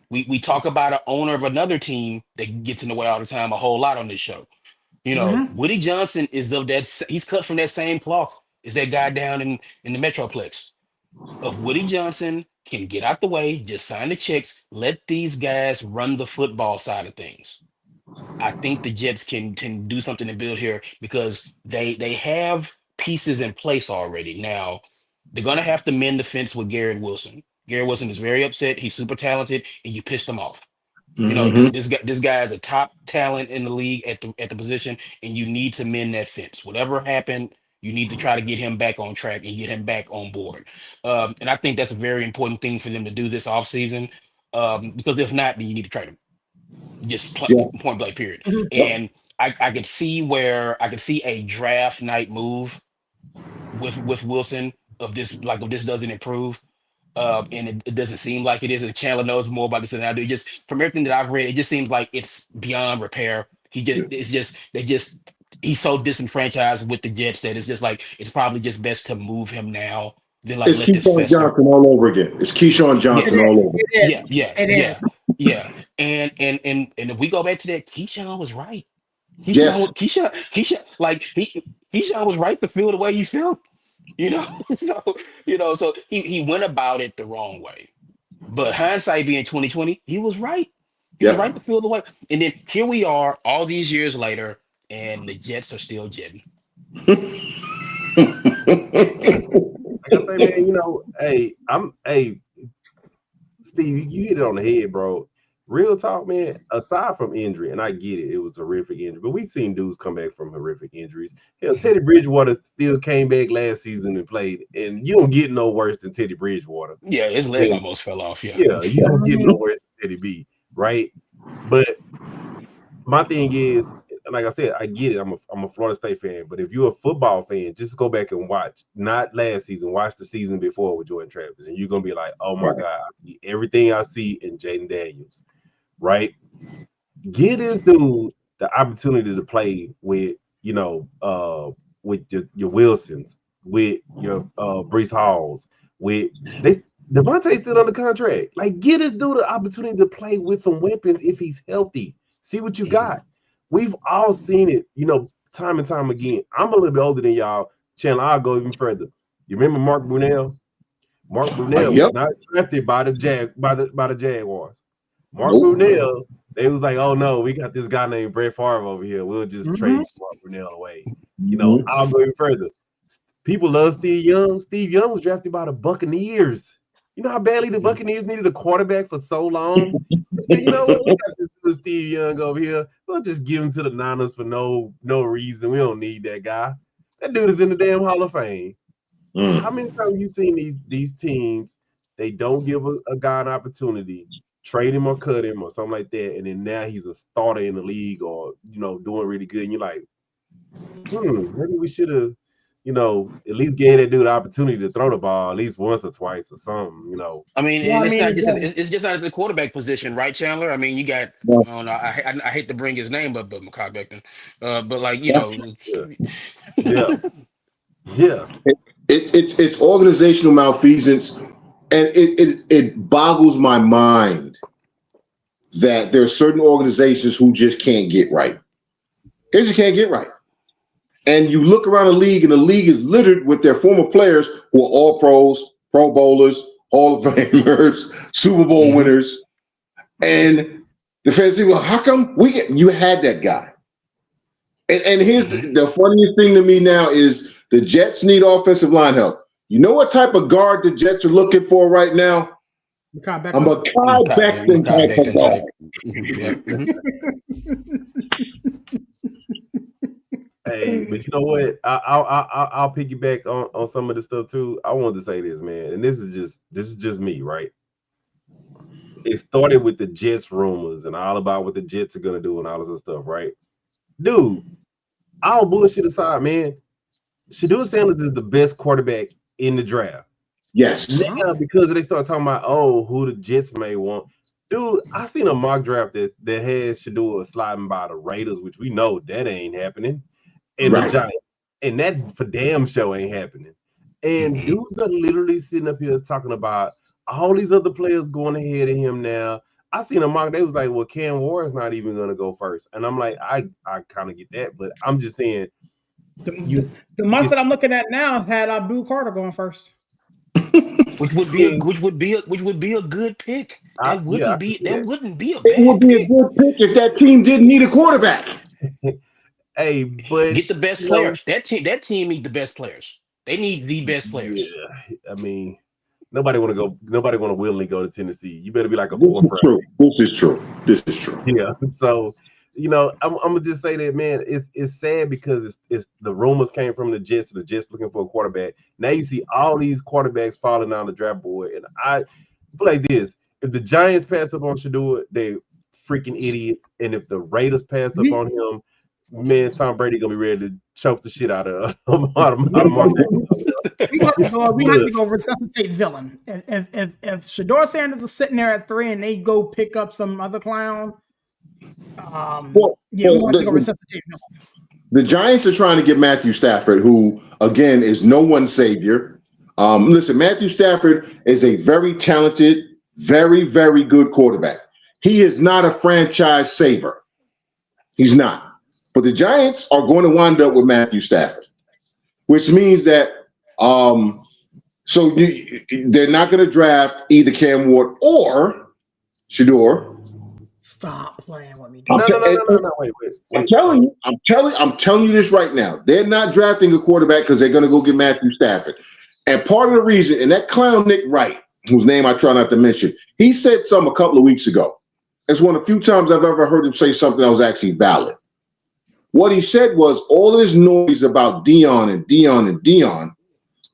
We talk about an owner of another team that gets in the way all the time a whole lot on this show. Mhm. Woody Johnson is of that. He's cut from that same cloth as that guy down in the Metroplex. If Woody Johnson can get out the way, just sign the checks, let these guys run the football side of things. I think the Jets can do something to build here because they have pieces in place already. Now they're gonna have to mend the fence with Garrett Wilson. Garrett Wilson is very upset. He's super talented, and you pissed him off. Hmm. This guy is a top talent in the league at the position, and you need to mend that fence. Whatever happened, you need to try to get him back on track and get him back on board. And I think that's a very important thing for them to do this offseason. Because if not, then you need to trade him. Just Yeah. point blank period. Mhm. Yep. And I could see where I could see a draft night move with Wilson if this doesn't improve. And it doesn't seem like it is. And Chandler knows more about this than I do. Just from everything that I've read, it just seems like it's beyond repair. He's so disenfranchised with the Jets that it's just like it's probably just best to move him now than like It's let this Keyshawn fester. Johnson all over again. It's Keyshawn Yeah, It Johnson all is. over. It yeah, is. yeah, It yeah, is. yeah. And if we go back to that, Keyshawn was right. Yes. Keyshawn was right to feel the way he felt. You know, so he went about it the wrong way. But hindsight being 2020, he was right. He was Yep. right to feel the way. And then here we are, all these years later, and the Jets are still jetting. Like I say, man, hey, Steve, you hit it on the head, bro. Real talk, man. Aside from injury, and I get it, it was a horrific injury, but we've seen dudes come back from horrific injuries. Hell, Mhm. Teddy Bridgewater still came back last season and played, and you don't get no worse than Teddy Bridgewater. Yeah, his leg Yeah, almost fell off. Yeah. yeah, you don't get no Mhm. worse than Teddy B, right? But my thing is, like I said, I get it. I'm a Florida State fan, but if you're a football fan, just go back and watch. Not last season, watch the season before with Jordan Travis, and you're gonna be like, oh my god, I see everything I see in Jaden Daniels, right? Give this dude the opportunity to play with your Wilsons, with your Brees Halls, with they Devontae's still under contract. Like, give this dude the opportunity to play with some weapons if he's healthy. See what you Mhm. got. We've all seen it, time and time again. I'm a little bit older than y'all. Chandler, I'll go even further. You remember Mark Brunell? Mark Brunell was Yep. not drafted by the Jaguars. Mark Nope. Brunell, they was like, oh no, we got this guy named Brett Favre over here. We'll just Mhm. trade Mark Brunell away. Mhm. I'll go even further. People love Steve Young. Steve Young was drafted by the Buccaneers. You know how badly the Mhm. Buccaneers needed a quarterback for so long? They said, you know what, we got this little Steve Young over here. We'll just give him to the Niners for no reason. We don't need that guy. That dude is in the damn Hall of Fame. How Mm. many times you seen these teams? They don't give a guy an opportunity, trade him or cut him or something like that, and then now he's a starter in the league or doing really good. And you're like, maybe we should have, at least gave that dude the opportunity to throw the ball at least once or twice or something. I mean, Well, and I it's mean, not just again, it's just not at the quarterback position, right, Chandler? I mean, you got Yeah. I don't know. I hate to bring his name up, but Makai Becton. But like Yeah. Yeah, yeah, yeah. It's organizational malfeasance, and it boggles my mind that there are certain organizations who just can't get right. They just can't get right. And you look around the league, and the league is littered with their former players who are all pros, Pro Bowlers, Hall of Famers, Super Bowl hmm winners, and the fans say, "Well, how come you had that guy?" And here's hmm the funniest thing to me now is the Jets need offensive line help. You know what type of guard the Jets are looking for right now? Mekhi A Becton. Makai Becton Makai type of Becton guard. type. Yeah. Hey, Hey, but you know what? I'll piggyback on some of this stuff too. I wanted to say this, man, and this is just me, right? It started with the Jets rumors and all about what the Jets are gonna do and all this other stuff, right? Dude, all bullshit aside, man, Shador Sanders is the best quarterback in the draft. Yes. Now, because they start talking about who the Jets may want, dude, I seen a mock draft that has Shador sliding by the Raiders, which we know that ain't happening, and the Right. Giants, and that for damn show ain't happening. And dudes are literally sitting up here talking about all these other players going ahead of him now. I seen a mock. They was like, "Well, Cam Warren's not even gonna go first," and I'm like, I kind of get that, but I'm just saying, The month that I'm looking at now had Abdul Carter going first. Which would be a good pick. That wouldn't be a It would bad be a pick. good pick if that team didn't need a quarterback. Hey, but Get the best player. That team need the best players. They need the best players. Yeah, I mean, nobody want to willingly go to Tennessee. You better be like a This fourth is round. true. This is true. This is true. Yeah. So, I'm gonna just say that, man, it's sad because it's the rumors came from the Jets looking for a quarterback. Now you see all these quarterbacks falling down the draft board, and I feel like this: if the Giants pass up on Shador, they freaking idiots, and if the Raiders pass up on him, man, Tom Brady gonna be ready to choke the shit out of Mark. We have to go resuscitate villain. If Shador Sanders is sitting there at 3 and they go pick up some other clown, we want to go resuscitate villain. The Giants are trying to get Matthew Stafford, who again is no one's savior. Listen, Matthew Stafford is a very talented, very, very good quarterback. He is not a franchise saver. He's not. But the Giants are going to wind up with Matthew Stafford, which means that they're not going to draft either Cam Ward or Shador. Stop playing with me. No, wait. I'm telling you this right now. They're not drafting a quarterback because they're going to go get Matthew Stafford. And part of the reason, and that clown Nick Wright, whose name I try not to mention, he said something a couple of weeks ago. It's one of the few times I've ever heard him say something that was actually valid. What he said was all of this noise about Dion,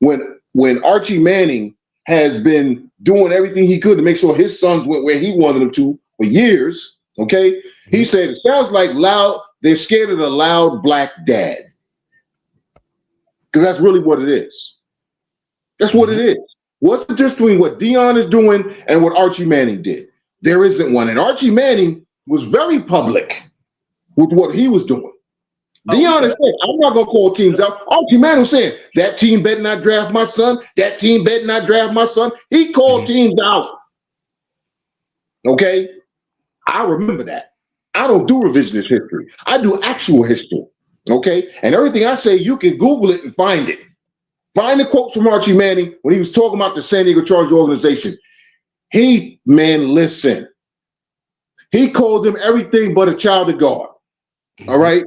when Archie Manning has been doing everything he could to make sure his sons went where he wanted them to for years, okay? He said it sounds like they're scared of the loud black dad. Because that's really what it is. That's what it is. What's the difference between what Dion is doing and what Archie Manning did? There isn't one. And Archie Manning was very public with what he was doing. Dion is saying, I'm not going to call teams out. Archie Manning was saying, that team better not draft my son. That team better not draft my son. He called teams out. Okay? I remember that. I don't do revisionist history. I do actual history. Okay? And everything I say, you can Google it and find it. Find the quotes from Archie Manning when he was talking about the San Diego Chargers organization. Listen. He called them everything but a child of God. All right?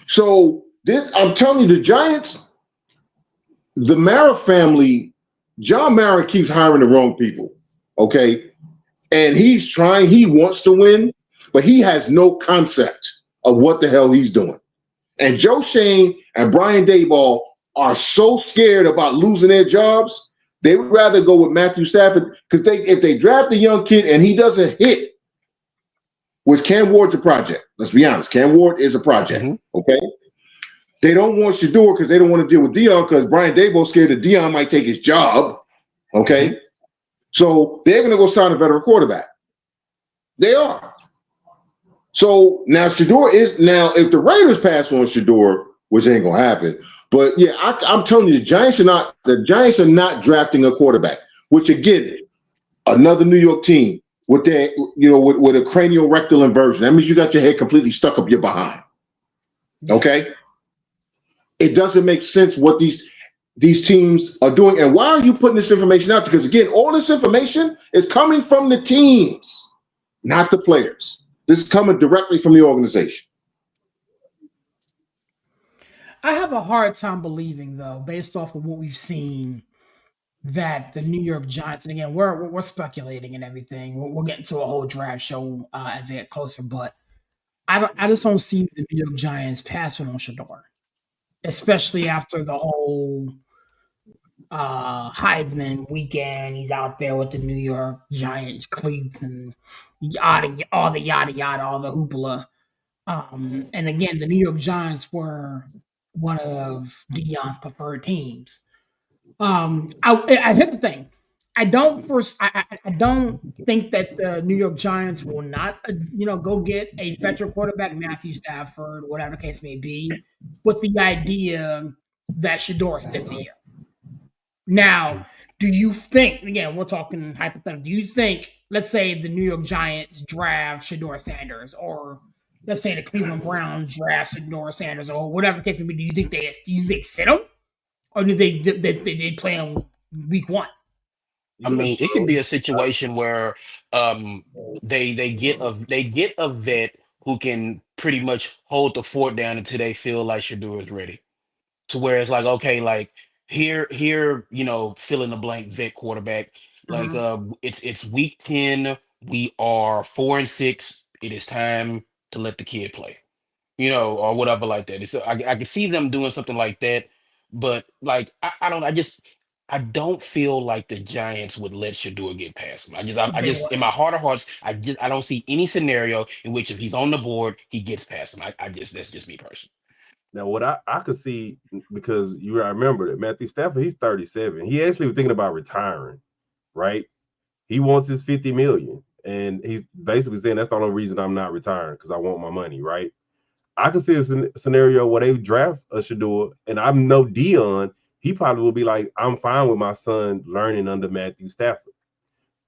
So I'm telling you, the Giants, the Mara family, John Mara keeps hiring the wrong people. Okay? And he wants to win, but he has no concept of what the hell he's doing. And Joe Shane and Brian Daboll are so scared about losing their jobs, they would rather go with Matthew Stafford because if they draft a young kid and he doesn't hit, which Cam Ward's a project. Let's be honest. Cam Ward is a project. Okay? They don't want Shador because they don't want to deal with Dion because Brian Daboll's scared that Dion might take his job. Okay? So they're going to go sign a veteran quarterback. They are. So now if the Raiders pass on Shador, which ain't going to happen, but yeah, I'm telling you, the Giants are not drafting a quarterback, which again, another New York team with their, with a craniorectal inversion. That means you got your head completely stuck up your behind. Okay? It doesn't make sense what these teams are doing. And why are you putting this information out? Because again, all this information is coming from the teams, not the players. This is coming directly from the organization. I have a hard time believing, though, based off of what we've seen, that the New York Giants, and again, we're speculating and everything. We'll get into a whole draft show as they get closer, but I just don't see the New York Giants passing on Shador, especially after the whole Heisman weekend. He's out there with the New York Giants cleats and all the yada yada, all the hoopla. And again, the New York Giants were one of Deion's preferred teams. I here's the thing. I don't think that the New York Giants will not, go get a veteran quarterback, Matthew Stafford, whatever the case may be, with the idea that Shador sits a year. Now, do you think, again, we're talking hypothetical, do you think, let's say the New York Giants draft Shador Sanders, or let's say the Cleveland Browns draft Shador Sanders, or whatever the case may be, do you think sit him? Or do they play him week one? I mean, it can be a situation where they get a vet who can pretty much hold the fort down until they feel like Shador is ready. To where it's like, okay, like here, fill in the blank vet quarterback. Like it's week 10. We are 4-6. It is time to let the kid play. Or whatever like that. I can see them doing something like that, but like I don't I don't feel like the Giants would let Shador get past him. I They just in my heart of hearts, I don't see any scenario in which if he's on the board, he gets past him. I just that's just me personally. Now, what I could see, because I remember that Matthew Stafford, he's 37. He actually was thinking about retiring, right? He wants his 50 million. And he's basically saying that's the only reason I'm not retiring, because I want my money, right? I could see a scenario where they draft a Shador, and I know Dion, he probably will be like, I'm fine with my son learning under Matthew Stafford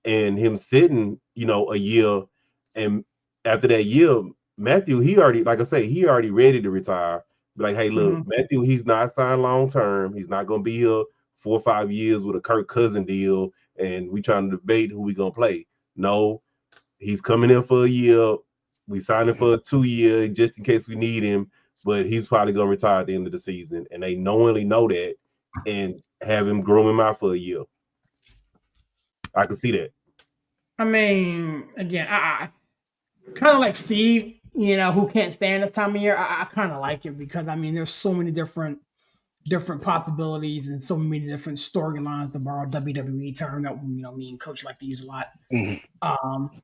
and him sitting, a year. And after that year, Matthew, he already, like I say, he already ready to retire. Be like, hey, look, Matthew, he's not signed long term. He's not gonna be here 4 or 5 years with a Kirk Cousin deal, and we trying to debate who we gonna play. No, he's coming in for a year. We signed him for a 2 year just in case we need him, but he's probably gonna retire at the end of the season, and they knowingly know that, and have him groom him out for a year. I can see that. I mean, again, I kind of like Steve, who can't stand this time of year. I kind of like it because there's so many different possibilities and so many different storylines, to borrow a WWE term that me and Coach like to use a lot.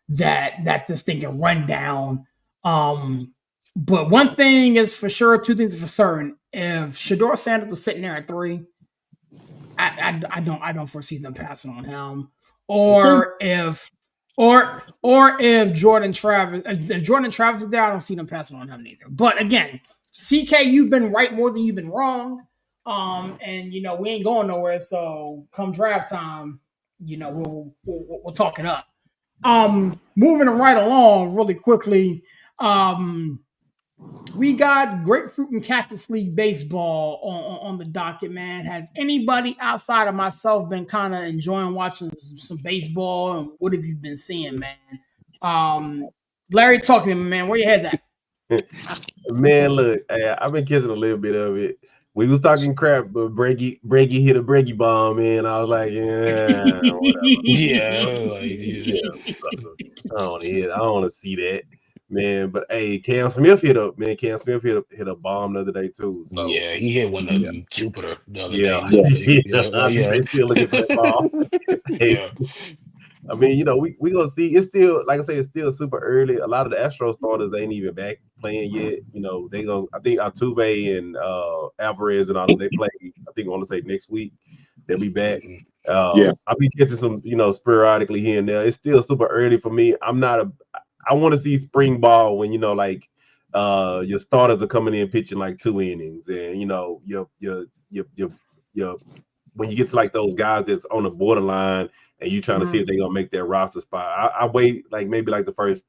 That this thing can run down. But one thing is for sure, two things for certain. If Shador Sanders is sitting there at 3, I don't foresee them passing on him. Or if Jordan Travis is there, I don't see them passing on him either. But again, CK, you've been right more than you've been wrong. And we ain't going nowhere. So come draft time, we'll talk it up. Moving right along really quickly. We got Grapefruit and Cactus League baseball on the docket, man. Has anybody outside of myself been kind of enjoying watching some baseball? And what have you been seeing, man? Larry, talk to me, man. Where your head's at? Man, look, I've been catching a little bit of it. We was talking crap, but Breggy hit a Breggy bomb, man. I was like, yeah, whatever. Yeah, I don't want to see that, man. But hey, Cam Smith hit up, man. Cam Smith hit a bomb the other day too. So yeah, he hit one of them Jupiter the other yeah, day. I think they still looking for that ball. Yeah. I mean, we gonna see. It's still, like I say, it's still super early. A lot of the Astro starters ain't even back playing yet. They gonna. I think Altuve and Alvarez and all them, they play. I think I want to say next week they'll be back. Yeah. I'll be catching some, sporadically here and there. It's still super early for me. I want to see spring ball when your starters are coming in pitching like 2 innings, and your when you get to like those guys that's on the borderline and you trying to see if they're gonna make their roster spot. I wait like maybe like the first,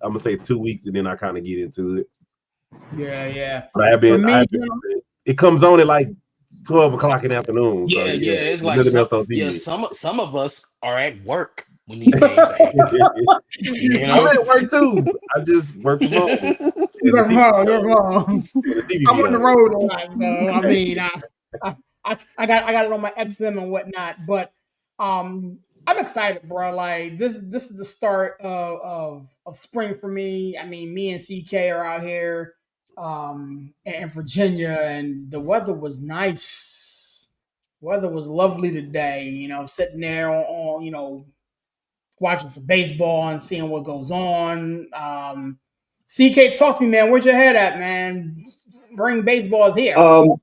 I'm gonna say 2 weeks, and then I kind of get into it. Yeah. But it comes on at like 12 o'clock in the afternoon. Yeah, So it's like nothing else on TV. some of us are at work when these games are happening. I'm at work too. I just work from home. You're wrong. I'm on the road a lot, though. I got it on my XM and whatnot. But I'm excited, bro. Like this is the start of spring for me. I mean, me and CK are out here in Virginia, and the weather was nice. Weather was lovely today. Sitting there on watching some baseball and seeing what goes on. CK, talk to me, man. Where's your head at, man? Spring baseball is here. Um,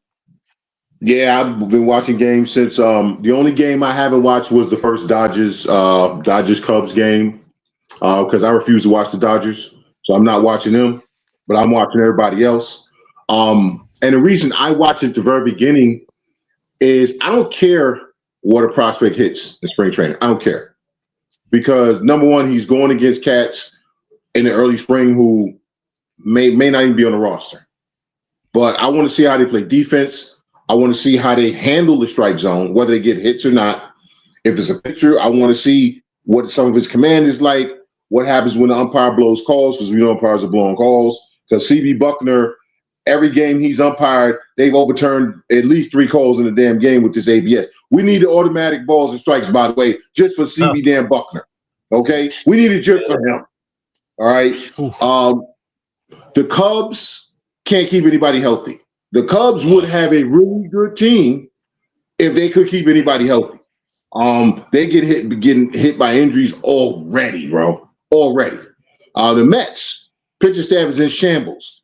yeah, I've been watching games since the only game I haven't watched was the first Dodgers Cubs game because I refuse to watch the Dodgers, so I'm not watching them, but I'm watching everybody else. And the reason I watch it at the very beginning is I don't care what a prospect hits in spring training. I don't care because number one, he's going against cats in the early spring who may not even be on the roster. But I want to see how they play defense. I want to see how they handle the strike zone, whether they get hits or not. If it's a pitcher, I want to see what some of his command is like. What happens when the umpire blows calls? Because we know umpires are blowing calls. Because CB Buckner, every game he's umpired, they've overturned at least 3 calls in the damn game with this ABS. We need the automatic balls and strikes, by the way, just for CB damn Buckner. Okay, we need it just for him. All right. The Cubs can't keep anybody healthy. The Cubs would have a really good team if they could keep anybody healthy. They getting hit by injuries already, bro. Already. The Mets pitcher staff is in shambles.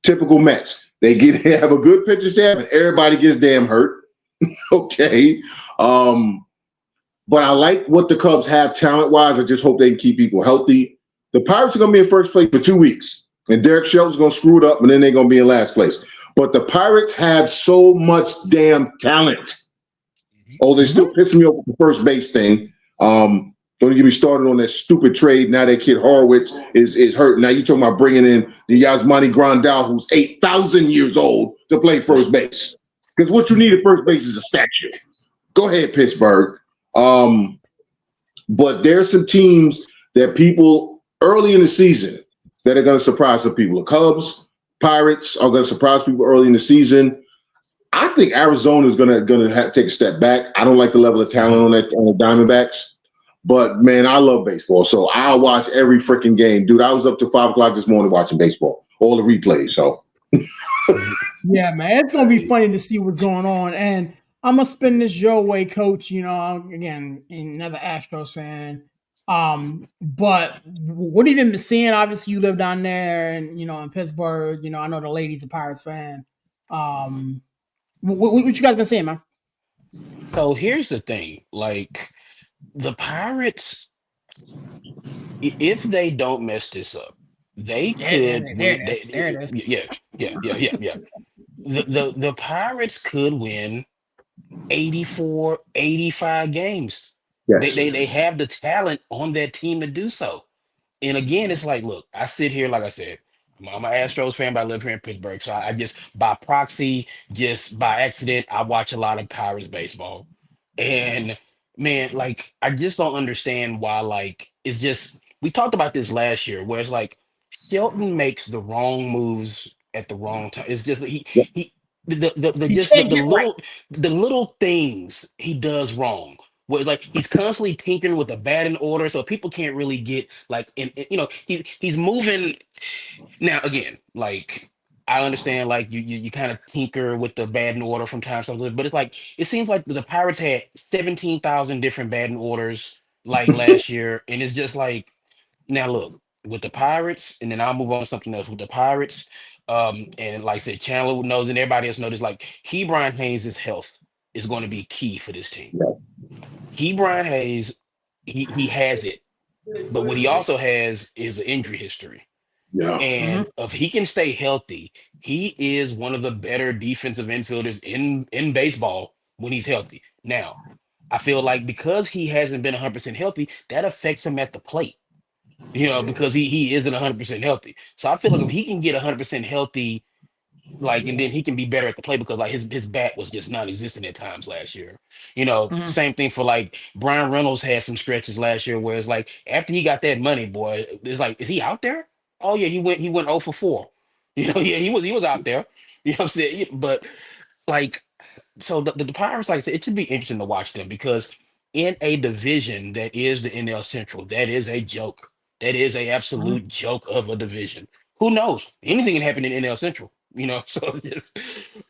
Typical Mets. They have a good pitcher staff and everybody gets damn hurt. Okay. But I like what the Cubs have talent-wise. I just hope they can keep people healthy. The Pirates are going to be in first place for 2 weeks. And Derek Shelton's going to screw it up, and then they're going to be in last place. But the Pirates have so much damn talent. Oh, they're still pissing me off with the first base thing. Don't get me started on that stupid trade. Now that kid Horowitz is hurt. Now you're talking about bringing in the Yasmani Grandal, who's 8,000 years old, to play first base. Because what you need at first base is a statue. Go ahead, Pittsburgh. But there's some teams that people early in the season that are going to surprise some people. The Cubs, Pirates are going to surprise people early in the season. I think Arizona is going to take a step back. I don't like the level of talent on the Diamondbacks, but man, I love baseball, so I'll watch every freaking game, dude. I was up to 5 o'clock this morning watching baseball, all the replays. So, yeah, man, it's gonna be funny to see what's going on, and I'm gonna spin this your way, Coach. Again, another Astros fan. But what have you been seeing? Obviously, you live down there, and in Pittsburgh. I know the lady's a Pirates fan. What you guys been saying, man? So here's the thing, like the Pirates, if they don't mess this up, they could There win. it is. There it is. Yeah, yeah. The Pirates could win 84, 85 games. They, yes, they they have the talent on that team to do so. And again, it's like, look, I sit here, like I said, I'm an Astros fan, but I live here in Pittsburgh. So I just, by proxy, just by accident, I watch a lot of Pirates baseball. And man, like, I just don't understand why, like, it's just, we talked about this last year, where it's like Shelton makes the wrong moves at the wrong time. It's just, he, the He just can't get right. the little things he does wrong, where like he's constantly tinkering with the batting order, so people can't really get like he's moving. Now again, like I understand, like you kind of tinker with the batting order from time to time, but it's like it seems like the Pirates had 17,000 different batting orders like last year, and it's just like now look with the Pirates, and then I'll move on to something else with the Pirates. And like I said, Chandler knows, and everybody else knows, like Brian Hayes' health is going to be key for this team. Brian Hayes, he has it, but what he also has is an injury history. yeah, And if he can stay healthy, he is one of the better defensive infielders in baseball when he's healthy. Now, I feel like because he hasn't been 100% healthy, that affects him at the plate. Because he isn't 100% healthy. So I feel like if he can get 100% healthy, like, and then he can be better at the play because like his bat was just non-existent at times last year. Same thing for like Brian Reynolds had some stretches last year where it's like after he got that money, boy, it's like, is he out there? Oh yeah, he went 0 for 4. Yeah, he was out there. You know what I'm saying? But like, so the Pirates, like I said, it should be interesting to watch them because in a division that is the NL Central. That is a joke. That is a absolute joke of a division. Who knows? Anything can happen in NL Central, you know. So just,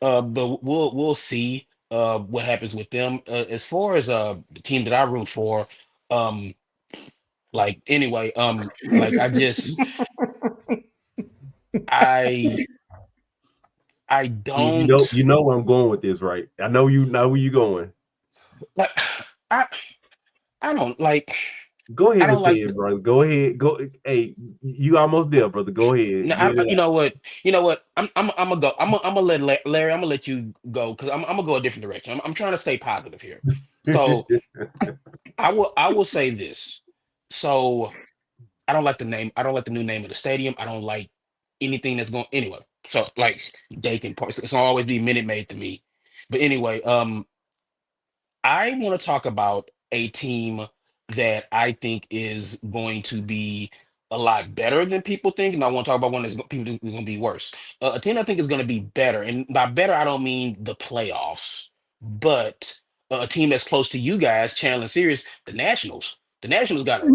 but we'll see what happens with them. As far as the team that I root for, um, like anyway, like I I don't you know where I'm going with this, right? I know you know where you going. like I I don't like Go I ahead and don't say like it, brother. Go ahead. Go. Hey, you almost there, brother. Go no, ahead. Get it you know what? You know what? I'm gonna go. I'm gonna let Larry. I'm gonna let you go because I'm gonna go a different direction. I'm trying to stay positive here. So out. I will say this. So I don't like the name. I don't like the new name of the stadium. I don't like anything that's going anyway. So like Dayton Park. It's gonna always be Minute Maid to me. But anyway, I want to talk about a team that I think is going to be a lot better than people think, and I want to talk about one that's people think is going to be worse. A team I think is going to be better, and by better I don't mean the playoffs, but a team that's close to you guys, Chandler Series, the Nationals. The Nationals got a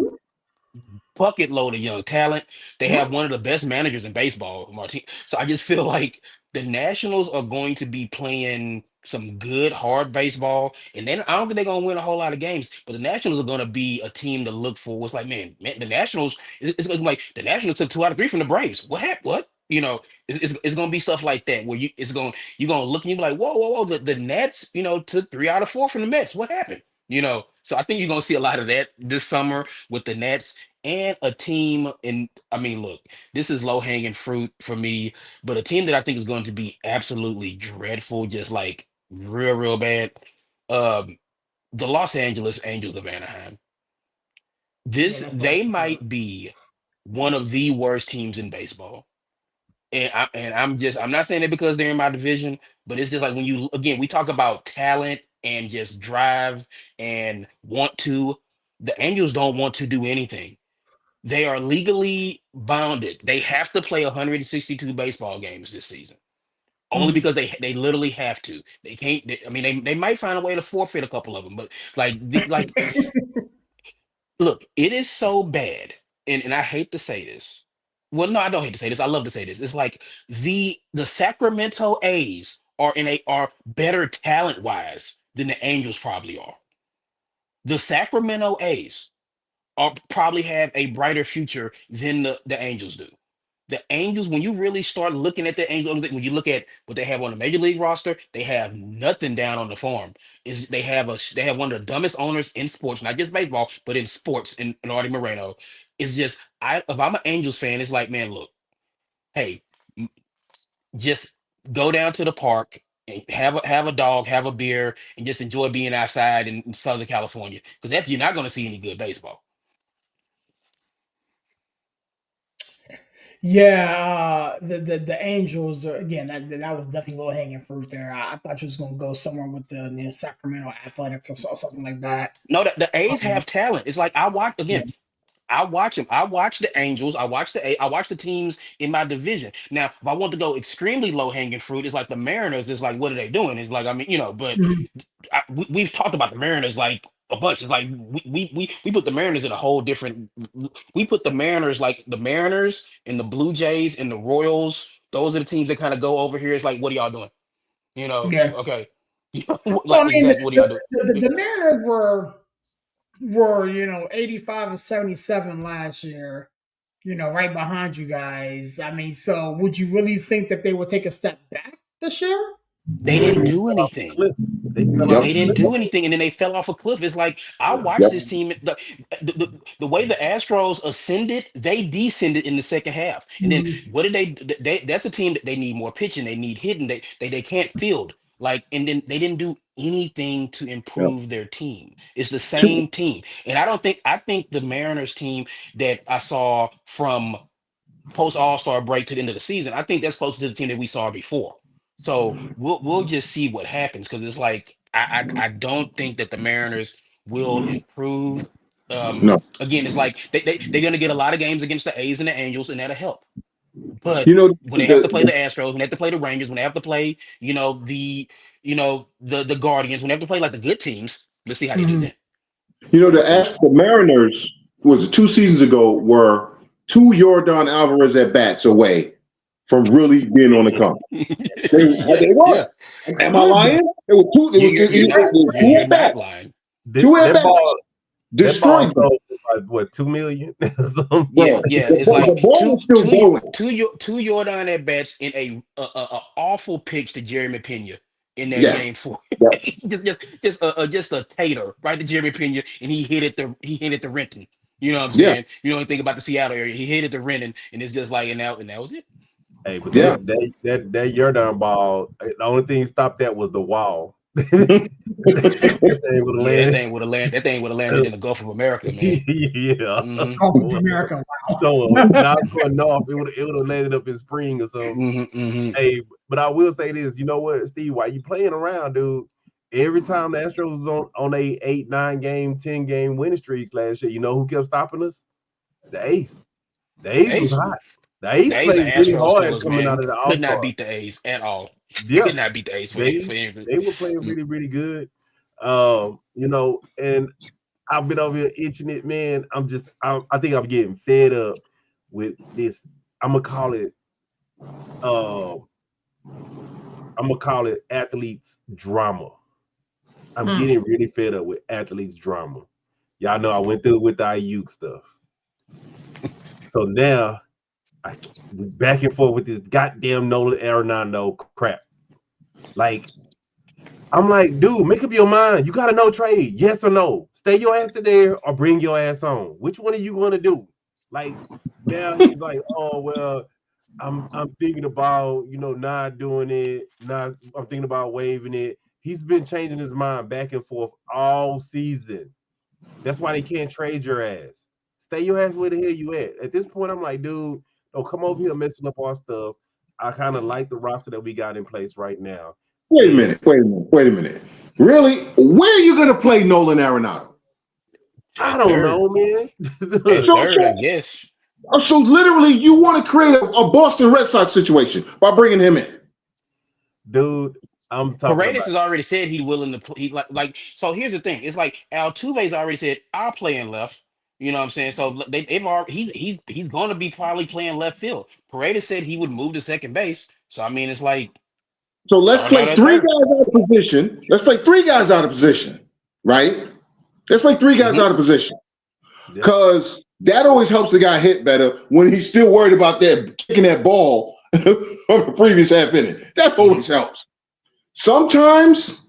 bucket load of young talent. They have one of the best managers in baseball, Martin. So I just feel like the Nationals are going to be playing some good hard baseball, and then I don't think they're gonna win a whole lot of games. But the Nationals are gonna be a team to look for. It's like, man, the Nationals. It's gonna be like the Nationals took 2 out of 3 from the Braves. What happened? What? You know, it's gonna be stuff like that where you're gonna look and you be like, whoa. The Nats, took 3 out of 4 from the Mets. What happened? So I think you're gonna see a lot of that this summer with the Nats and a team. And I mean, look, this is low hanging fruit for me, but a team that I think is going to be absolutely dreadful, just like real bad. Um, the Los Angeles Angels of Anaheim. Yeah, that's what I They thought. might be one of the worst teams in baseball. I'm not saying it because they're in my division, but it's just like when you again we talk about talent and just drive and want to. The Angels don't want to do anything. They are legally bounded. They have to play 162 baseball games this season. Only Mhm. because they literally have to. They can't. I mean, they might find a way to forfeit a couple of them, but like, look, it is so bad, and I hate to say this. Well, no, I don't hate to say this. I love to say this. It's like the Sacramento A's are better talent wise than the Angels probably are. The Sacramento A's are probably have a brighter future than the Angels do. The Angels, when you really start looking at the Angels, when you look at what they have on the major league roster, they have nothing down on the farm. Is they have one of the dumbest owners in sports, not just baseball, but in sports, in Artie Moreno. It's just if I'm an Angels fan, it's like, man, look, hey, m- just go down to the park and have a dog, have a beer, and just enjoy being outside in Southern California. Because that's you're not going to see any good baseball. Yeah, the Angels are, again. That was definitely low hanging fruit there. I thought you was gonna go somewhere with the Sacramento Athletics or something like that. No, the A's Um, have talent. It's like I watch yeah. again. I watch them. I watch the Angels. I watch the teams in my division. Now, if I want to go extremely low hanging fruit, it's like the Mariners. It's like, what are they doing? It's like, I mean, but Mhm. we've talked about the Mariners like a bunch. It's like we put the Mariners in a whole different. We put the Mariners like the Mariners and the Blue Jays and the Royals. Those are the teams that kind of go over here. It's like, what are y'all doing? Yeah. Okay, Well, like I mean, exactly, what do y'all do? the Mariners were 85 and 77 last year. Right behind you guys. I mean, so would you really think that they would take a step back this year? They didn't do anything. Cliff. They fell off Yep. a They didn't cliff. do anything, and then they fell off a cliff. It's like I Yeah. watched Yep. this team. The way the Astros ascended, they descended in the second half. And then Mhm. what did they? That's a team that they need more pitching. They need hitting. They can't field. Like, and then they didn't do anything to Yep. improve their team. It's the Two. same team, and I think the Mariners team that I saw from post All Star break to the end of the season, I think that's closer to the team that we saw before. So we'll just see what happens because it's like I don't think that the Mariners will improve. No. Again, it's like they're gonna get a lot of games against the A's and the Angels, and that'll help. But You know when they have to play the the Astros, when they have to play the Rangers, when they have to play, the Guardians, when they have to play like the good teams, let's see how they do Mhm. then. You know, the Mariners was it 2 seasons ago were 2 Yordan Alvarez at bats away from really being on the come. Yeah, They yeah. were. Am I lying? It was two. It was two You're at not bats. lying. Two at That bats. ball, that ball Destroyed them. sold for like what, 2 million? Something Yeah, Bro, like yeah. that. It's like the ball is still going. two Jordan at bats in a awful pitch to Jeremy Pena in that Yeah. game four. Yeah. just a tater right to Jeremy Pena, and he hit it to Renton. You know what I'm Yeah. saying? You know anything about the Seattle area? He hit it to Renton, and it's just like and that was it. Hey, but Yeah. that Jordan ball, the only thing stopped that was the wall. They would have Yeah, that landed. thing would have landed. That thing would have landed in the Gulf of America, man. Yeah. hmm Gulf of America. So not going north, it would have landed up in spring or something. hmm Hey, but I will say this, you know what, Steve, while you playing around, dude, every time the Astros was on a 8, 9 game, 10 game winning streaks last year, you know who kept stopping us? The Ace. The The Ace was A's, hot. The Ace the A's played are really Astros hard killers, coming man. out You of the could All not Star. beat the A's at all. You Yeah, could not beat the A's for anything. they were playing really, really good. You know, and I've been over here itching it, man. I think I'm getting fed up with this. I'm gonna call it uh athletes drama. I'm getting really fed up with athletes drama. Y'all know I went through with the Ayuk stuff. So now we back and forth with this goddamn Nolan Arenado crap. Like, I'm like, dude, make up your mind. You got to know trade. Yes or no. Stay your ass to there or bring your ass on. Which one are you going to do? Like, now he's like, oh, well, I'm thinking about, not doing it. I'm thinking about waiving it. He's been changing his mind back and forth all season. That's why they can't trade your ass. Stay your ass where the hell you at. At this point, I'm like, dude, don't come over here messing up our stuff. I kind of like the roster that we got in place right now. Wait a And minute. Wait a minute. Really? Where are you going to play Nolan Arenado? I At don't third, know, man. at So, third, I so, guess. so literally, you want to create a Boston Red Sox situation by bringing him in. Dude, I'm talking Paredes about has already said he's willing to play. He like. So here's the thing. It's like Altuve's already said I'll play in left. You know what I'm saying? So they've already he's going to be probably playing left field. Paredes said he would move to second base. So I mean, it's like So let's play Arenado at three third. guys out of position. Let's play three guys out of position, right? Let's play three guys hmm out of position yeah, because that always helps the guy hit better when he's still worried about that kicking that ball from the previous half inning. That always helps. Sometimes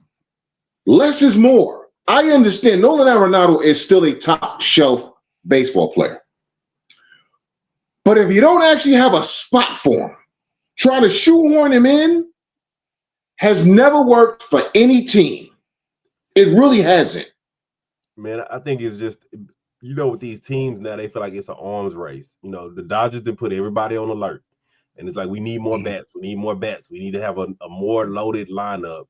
less is more. I understand Nolan Arenado is still a top shelf baseball player. But if you don't actually have a spot for him, trying to shoehorn him in has never worked for any team. It really hasn't. man. I think it's just with these teams now, they feel like it's an arms race. The Dodgers did put everybody on alert. And it's like we need more hmm bats. We need more bats. We need to have a more loaded lineup.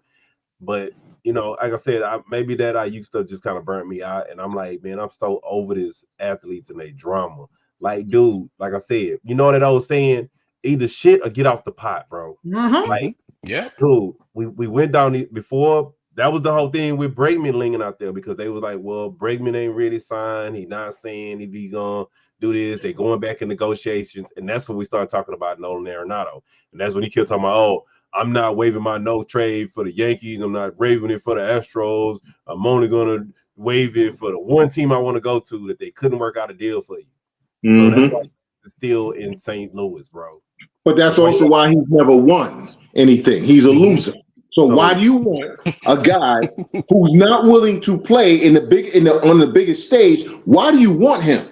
But like I said, maybe that IU stuff just kind of burnt me out, and I'm like, man, I'm so over this athletes and their drama. Like, dude, like I said, you know that old saying, either shit or get off the pot, bro. hmm Like, Yeah. dude, we went down before. That was the whole thing with Bregman lingering out there because they was like, well, Bregman ain't really signed. He not saying if he gonna do this. They going back in negotiations, and that's when we started talking about Nolan Arenado, and that's when he kept talking about, oh, I'm not waiving my no trade for the Yankees. I'm not waiving it for the Astros. I'm only gonna waive it for the one team I want to go to that they couldn't work out a deal for you. So that's why he's still in St. Louis, bro. But that's That's why. also why he's never won anything. He's a hmm loser. So why So do you want a guy who's not willing to play on the biggest stage? Why do you want him?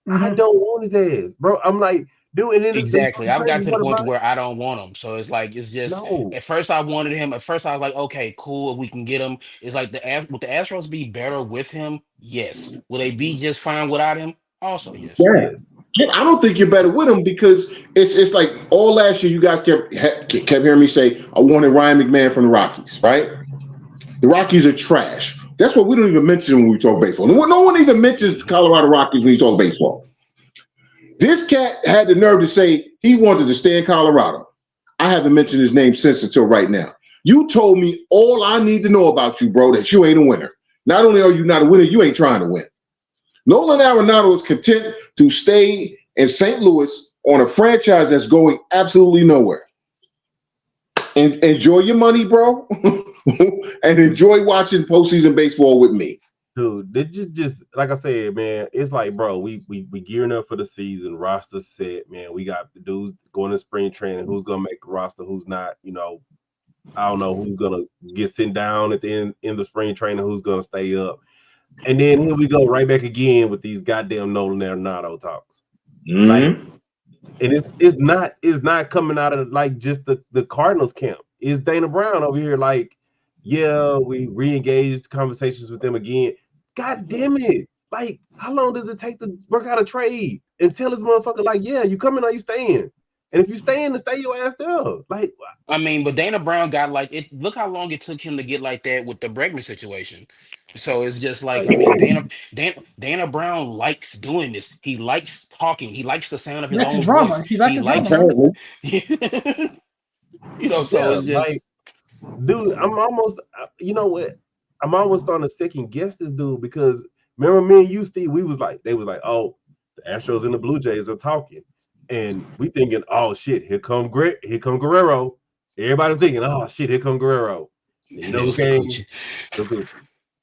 I don't want his ass, bro. I'm like, dude, and then the Exactly. I've crazy gotten to the part point to about it, where I don't want him. So it's like it's just no. at first I wanted him. At first I was like, okay, cool, if we can get him. It's like would the Astros be better with him? Yes. Will they be just fine without him? Also, yes. Yeah. Yes. I don't think you're better with him because it's like all last year you guys kept hearing me say I wanted Ryan McMahon from the Rockies, right? The Rockies are trash. That's what we don't even mention when we talk baseball. No one even mentions Colorado Rockies when you talk baseball. This cat had the nerve to say he wanted to stay in Colorado. I haven't mentioned his name since until right now. You told me all I need to know about you, bro, that you ain't a winner. Not only are you not a winner, you ain't trying to win. Nolan Arenado is content to stay in St. Louis on a franchise that's going absolutely nowhere. And enjoy your money, bro, and enjoy watching postseason baseball with me. Dude, they just like I said, man. It's like, bro, we gearing up for the season. Roster set, man. We got the dudes going to spring training. Who's gonna make the roster? Who's not? You know, I don't know who's gonna get sent down at the end of spring training. Who's gonna stay up? And then here we go right back again with these goddamn Nolan Arenado talks. Mm-hmm. Like, and it's not coming out of like just the Cardinals camp. It's Dana Brown over here like, yeah, we re-engaged conversations with them again. God damn it. Like, how long does it take to work out a trade? And tell this motherfucker, like, yeah, you coming or you staying? And if you staying, then stay your ass there. Like, I mean, but Dana Brown got like it. Look how long it took him to get like that with the Bregman situation. So it's just like, I mean, Dana Brown likes doing this. He likes talking. He likes the sound of He his likes the own drama. voice. He likes He the drama. likes, Apparently. So yeah, it's just like, dude, I'm almost, you know what? I'm almost starting to second guess this dude because remember me and you, Steve, they was like, oh, the Astros and the Blue Jays are talking. And we thinking, oh shit, here come Guerrero. Everybody's thinking, oh shit, here come Guerrero. And you and it know who was came? Kikuchi. Kikuchi.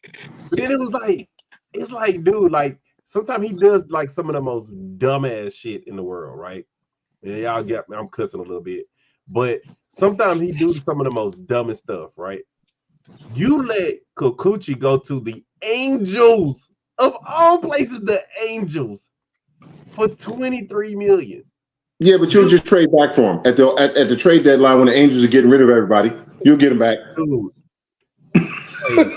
But then it was like, it's like, dude, like sometimes he does like some of the most dumbass shit in the world, right? And y'all get me, I'm cussing a little bit. But sometimes he do some of the most dumbest stuff, right? You let Kikuchi go to the Angels of all places, the Angels for $23 million. Yeah, but you'll just trade back for him at the trade deadline when the Angels are getting rid of everybody. You'll get him back. Dude, hey,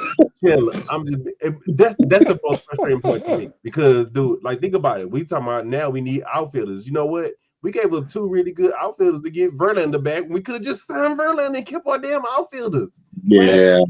chill. That's the most frustrating point to me because, dude, like think about it. We talking about now we need outfielders. You know what? We gave up 2 really good outfielders to get Verlander back. We could have just signed Verlander and kept our damn outfielders. Yeah.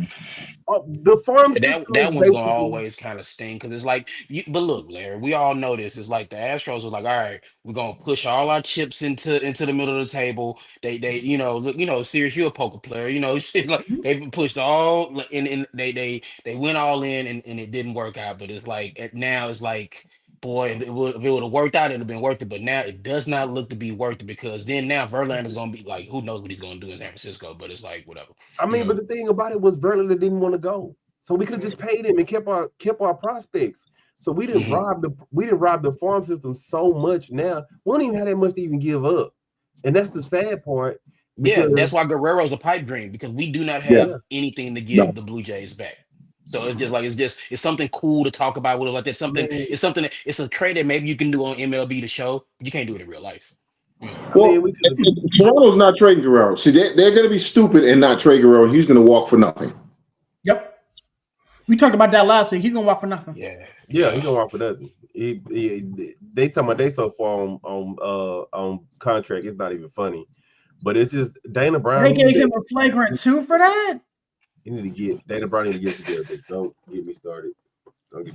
The farm system That is one's gonna basically. always kind of sting because it's like, but look, Larry, we all know this. It's like the Astros were like, all right, we're gonna push all our chips into the middle of the table. They look, serious, you're a poker player, shit like they pushed all and they went all in and it didn't work out. But it's like now it's like, boy, if it would have worked out, it'd have been worth it. But now it does not look to be worth it because then now Verlander is gonna be like, who knows what he's gonna do in San Francisco? But it's like whatever, I mean, but the thing about it was Verlander didn't want to go, so we could have just paid him and kept our prospects. So we didn't rob the farm system so much. Now we don't even have that much to even give up, and that's the sad part. Yeah, Because that's why Guerrero's a pipe dream because we do not Yeah. have anything to No. give the Blue Jays back. So it's just like it's something cool to talk about with it like that. It's a trade that maybe you can do on MLB the show. But you can't do it in real life. Well, we could. Toronto's not trading Guerrero. See, they're going to be stupid and not trade Guerrero, and he's going to walk for nothing. Yep. We talked about that last week. He's gonna walk for nothing. Yeah, he gonna walk for nothing. They talking about they so far on contract. It's not even funny, but it's just Dana Brown. They gave him a flagrant 2 for that. You need to get Dana Brown need to get together. Don't get me started.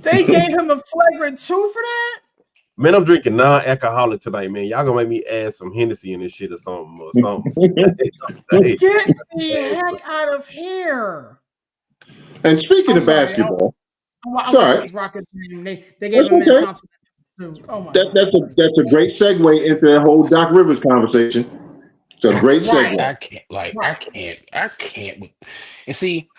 They gave him a flagrant 2 for that. Man, I'm drinking non-alcoholic tonight, man. Y'all gonna make me add some Hennessy in this shit or something. Get the heck out of here. And speaking of basketball, I watched this Rockets game. They gave him Man Thompson. Oh my God. That's a great segue into the whole Doc Rivers conversation. It's a great segue. I can't. And see,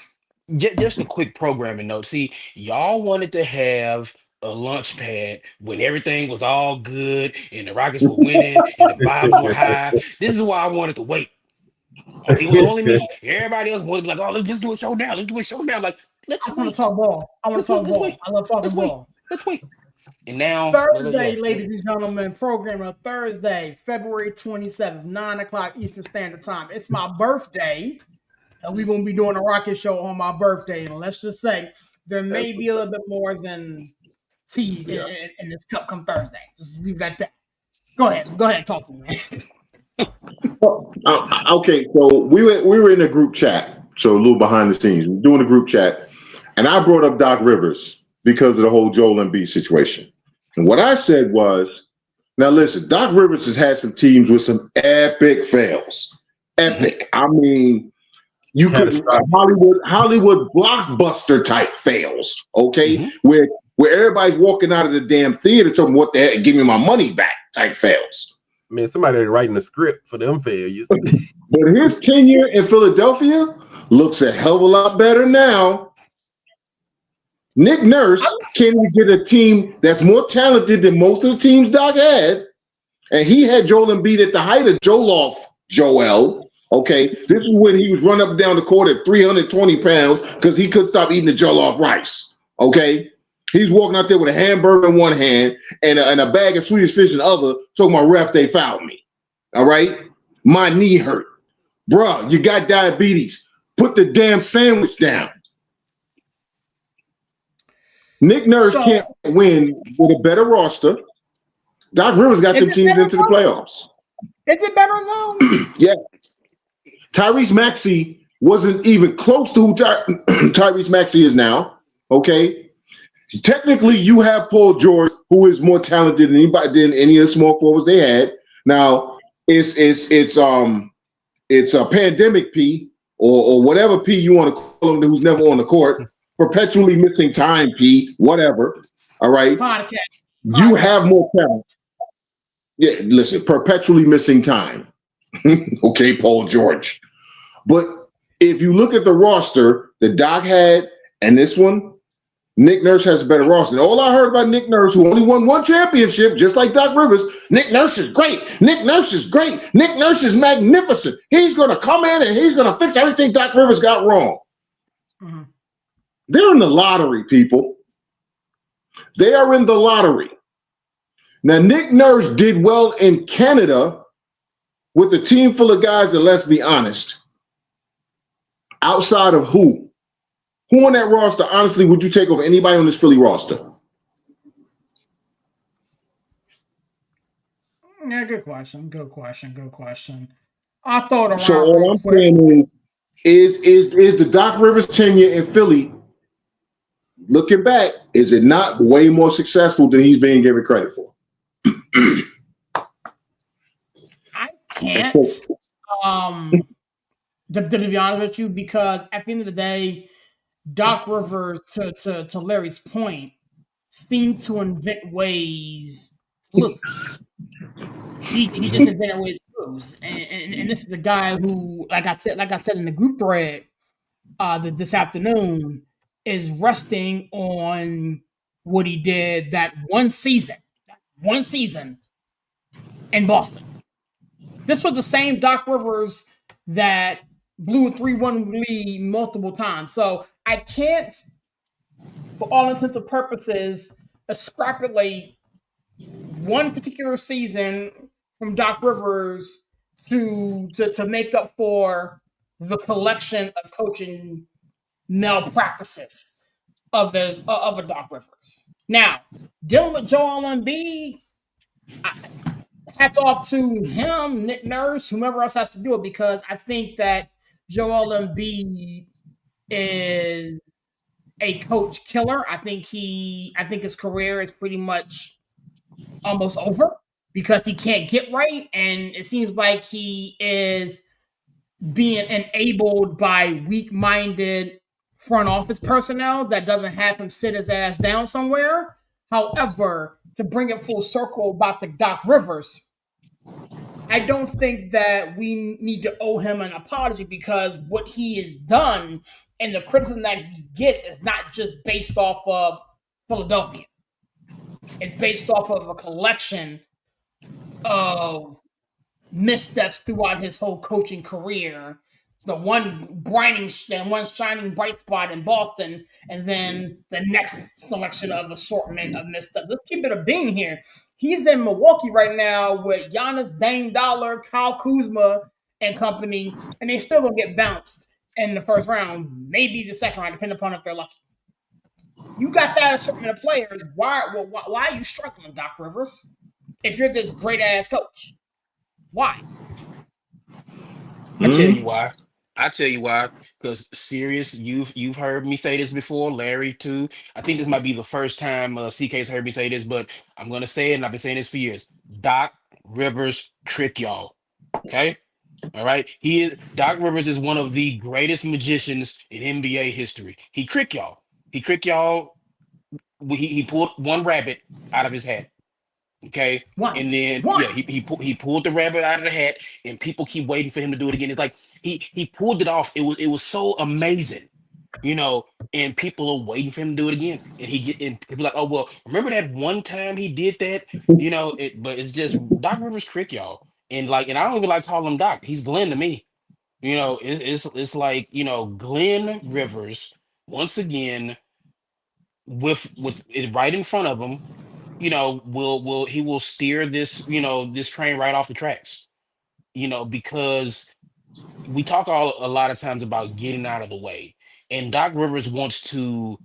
just a quick programming note. See, y'all wanted to have a launch pad when everything was all good and the Rockets were winning and the vibes were high. This is why I wanted to wait. It was only me. Everybody else wanted to be like, oh, let's do a show now. Let's do a show now. Like, I want to talk ball. I want to talk ball. I love talking ball. Let's wait. And now Thursday, ladies and gentlemen, program Thursday, February 27th, 9:00 Eastern Standard Time. It's my birthday. And we're going to be doing a rocket show on my birthday. And let's just say there may be a little bit more than tea in this cup come Thursday. Just leave that there. Go ahead, talk to me, man. Okay, so we were in a group chat. So a little behind the scenes. We're doing a group chat. And I brought up Doc Rivers because of the whole Joel Embiid situation. And what I said was, now listen, Doc Rivers has had some teams with some epic fails. Epic. I mean, You could Hollywood blockbuster type fails, okay? Where everybody's walking out of the damn theater talking what the heck, give me my money back type fails. Man, somebody writing a script for them failures. But his tenure in Philadelphia looks a hell of a lot better now. Nick Nurse can't even get a team that's more talented than most of the teams Doc had. And he had Joel Embiid at the height of Joel. Okay. This is when he was running up and down the court at 320 pounds because he couldn't stop eating the Jollof rice. Okay. He's walking out there with a hamburger in one hand and a bag of Swedish fish in the other, talking about ref, they fouled me. All right. My knee hurt. Bruh, you got diabetes. Put the damn sandwich down. Nick Nurse can't win with a better roster. Doc Rivers got them teams into the playoffs. Is it better though? Yeah. Tyrese Maxey wasn't even close to who Tyrese Maxey is now. Okay. Technically, you have Paul George, who is more talented than any of the small forwards they had. Now, it's a pandemic P or whatever P you want to call him, who's never on the court. Perpetually missing time P, whatever. All right. Podcast. You have more talent. Yeah, listen, perpetually missing time. Okay, Paul George. But if you look at the roster that Doc had and this one, Nick Nurse has a better roster. And all I heard about Nick Nurse, who only won one championship, just like Doc Rivers, Nick Nurse is great. Nick Nurse is great. Nick Nurse is magnificent. He's going to come in and he's going to fix everything Doc Rivers got wrong. Mm-hmm. They're in the lottery, people. They are in the lottery. Now, Nick Nurse did well in Canada with a team full of guys that, let's be honest, outside of who? Who on that roster, honestly, would you take over anybody on this Philly roster? Yeah, good question. I thought around. So all I'm saying is the Doc Rivers tenure in Philly, looking back, is it not way more successful than he's being given credit for? I can't. To be honest with you, because at the end of the day, Doc Rivers, to Larry's point, seemed to invent ways to lose. He just invented ways to lose, and this is a guy who, like I said in the group thread, this afternoon, is resting on what he did that one season in Boston. This was the same Doc Rivers that blew a 3-1 lead multiple times. So I can't, for all intents and purposes, extrapolate one particular season from Doc Rivers to make up for the collection of coaching malpractices of a Doc Rivers. Now, dealing with Joel Embiid, hats off to him, Nick Nurse, whomever else has to do it, because I think that Joel Embiid is a coach killer. I think his career is pretty much almost over because he can't get right, and it seems like he is being enabled by weak-minded front office personnel that doesn't have him sit his ass down somewhere. However, to bring it full circle about the Doc Rivers, I don't think that we need to owe him an apology, because what he has done and the criticism that he gets is not just based off of Philadelphia. It's based off of a collection of missteps throughout his whole coaching career. The one shining bright spot in Boston, and then the next selection of assortment of missteps. Let's keep it a bean here. He's in Milwaukee right now with Giannis, Dame Dollar, Kyle Kuzma, and company, and they still gonna get bounced in the first round, maybe the second round, depending upon if they're lucky. You got that assortment of players. Why are you struggling, Doc Rivers? If you're this great ass coach, why? I tell you why. Because serious, you've heard me say this before, Larry too. I think this might be the first time CK's heard me say this, but I'm gonna say it, and I've been saying this for years. Doc Rivers trick y'all. Okay, All right, Doc Rivers is one of the greatest magicians in NBA history. He trick y'all. He trick y'all. He pulled one rabbit out of his hat. Okay. One. And then One. yeah, he pulled the rabbit out of the hat, and people keep waiting for him to do it again. It's like he pulled it off. It was so amazing, you know, and people are waiting for him to do it again. And people like, oh well, remember that one time he did that? But it's just Doc Rivers trick y'all. And I don't even like calling him Doc. He's Glenn to me. It's like, Glenn Rivers once again with it right in front of him, will steer this train right off the tracks, because we talk a lot of times about getting out of the way, and Doc Rivers wants to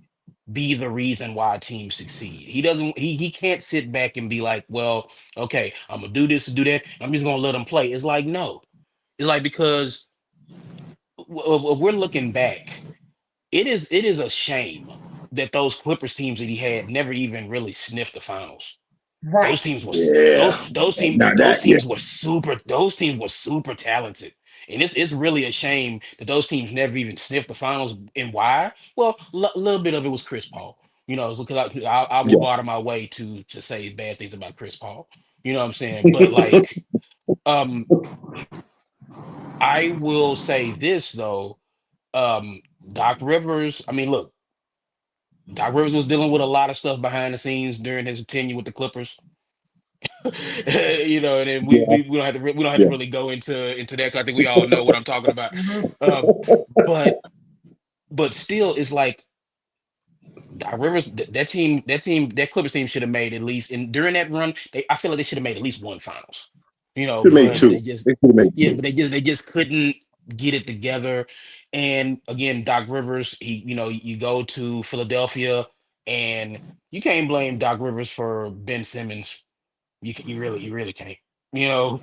be the reason why a team succeed. He can't sit back and be like, well, okay, I'm gonna do this to do that, I'm just gonna let them play. It's like, no. It's like, because if we're looking back, it is a shame that those Clippers teams that he had never even really sniffed the finals. Those Right. teams was Yeah. Not those that. Yeah. teams were super talented. And it's really a shame that those teams never even sniffed the finals. And why? Well, a little bit of it was Chris Paul. Because I will Yeah. go out of my way to say bad things about Chris Paul. You know what I'm saying? But like, um, I will say this though. Doc Rivers. I mean, look, Doc Rivers was dealing with a lot of stuff behind the scenes during his tenure with the Clippers. And then Yeah. we don't have to Yeah. really go into that, 'cause I think we all know what I'm talking about. Mhm. Um, but still, it's like Doc Rivers, that Clippers team should have made at least, and during that run, I feel like they should have made at least one finals. Should made But two. They should have made two. they just couldn't get it together. And again, Doc Rivers, you go to Philadelphia, and you can't blame Doc Rivers for Ben Simmons. You really can't. You know,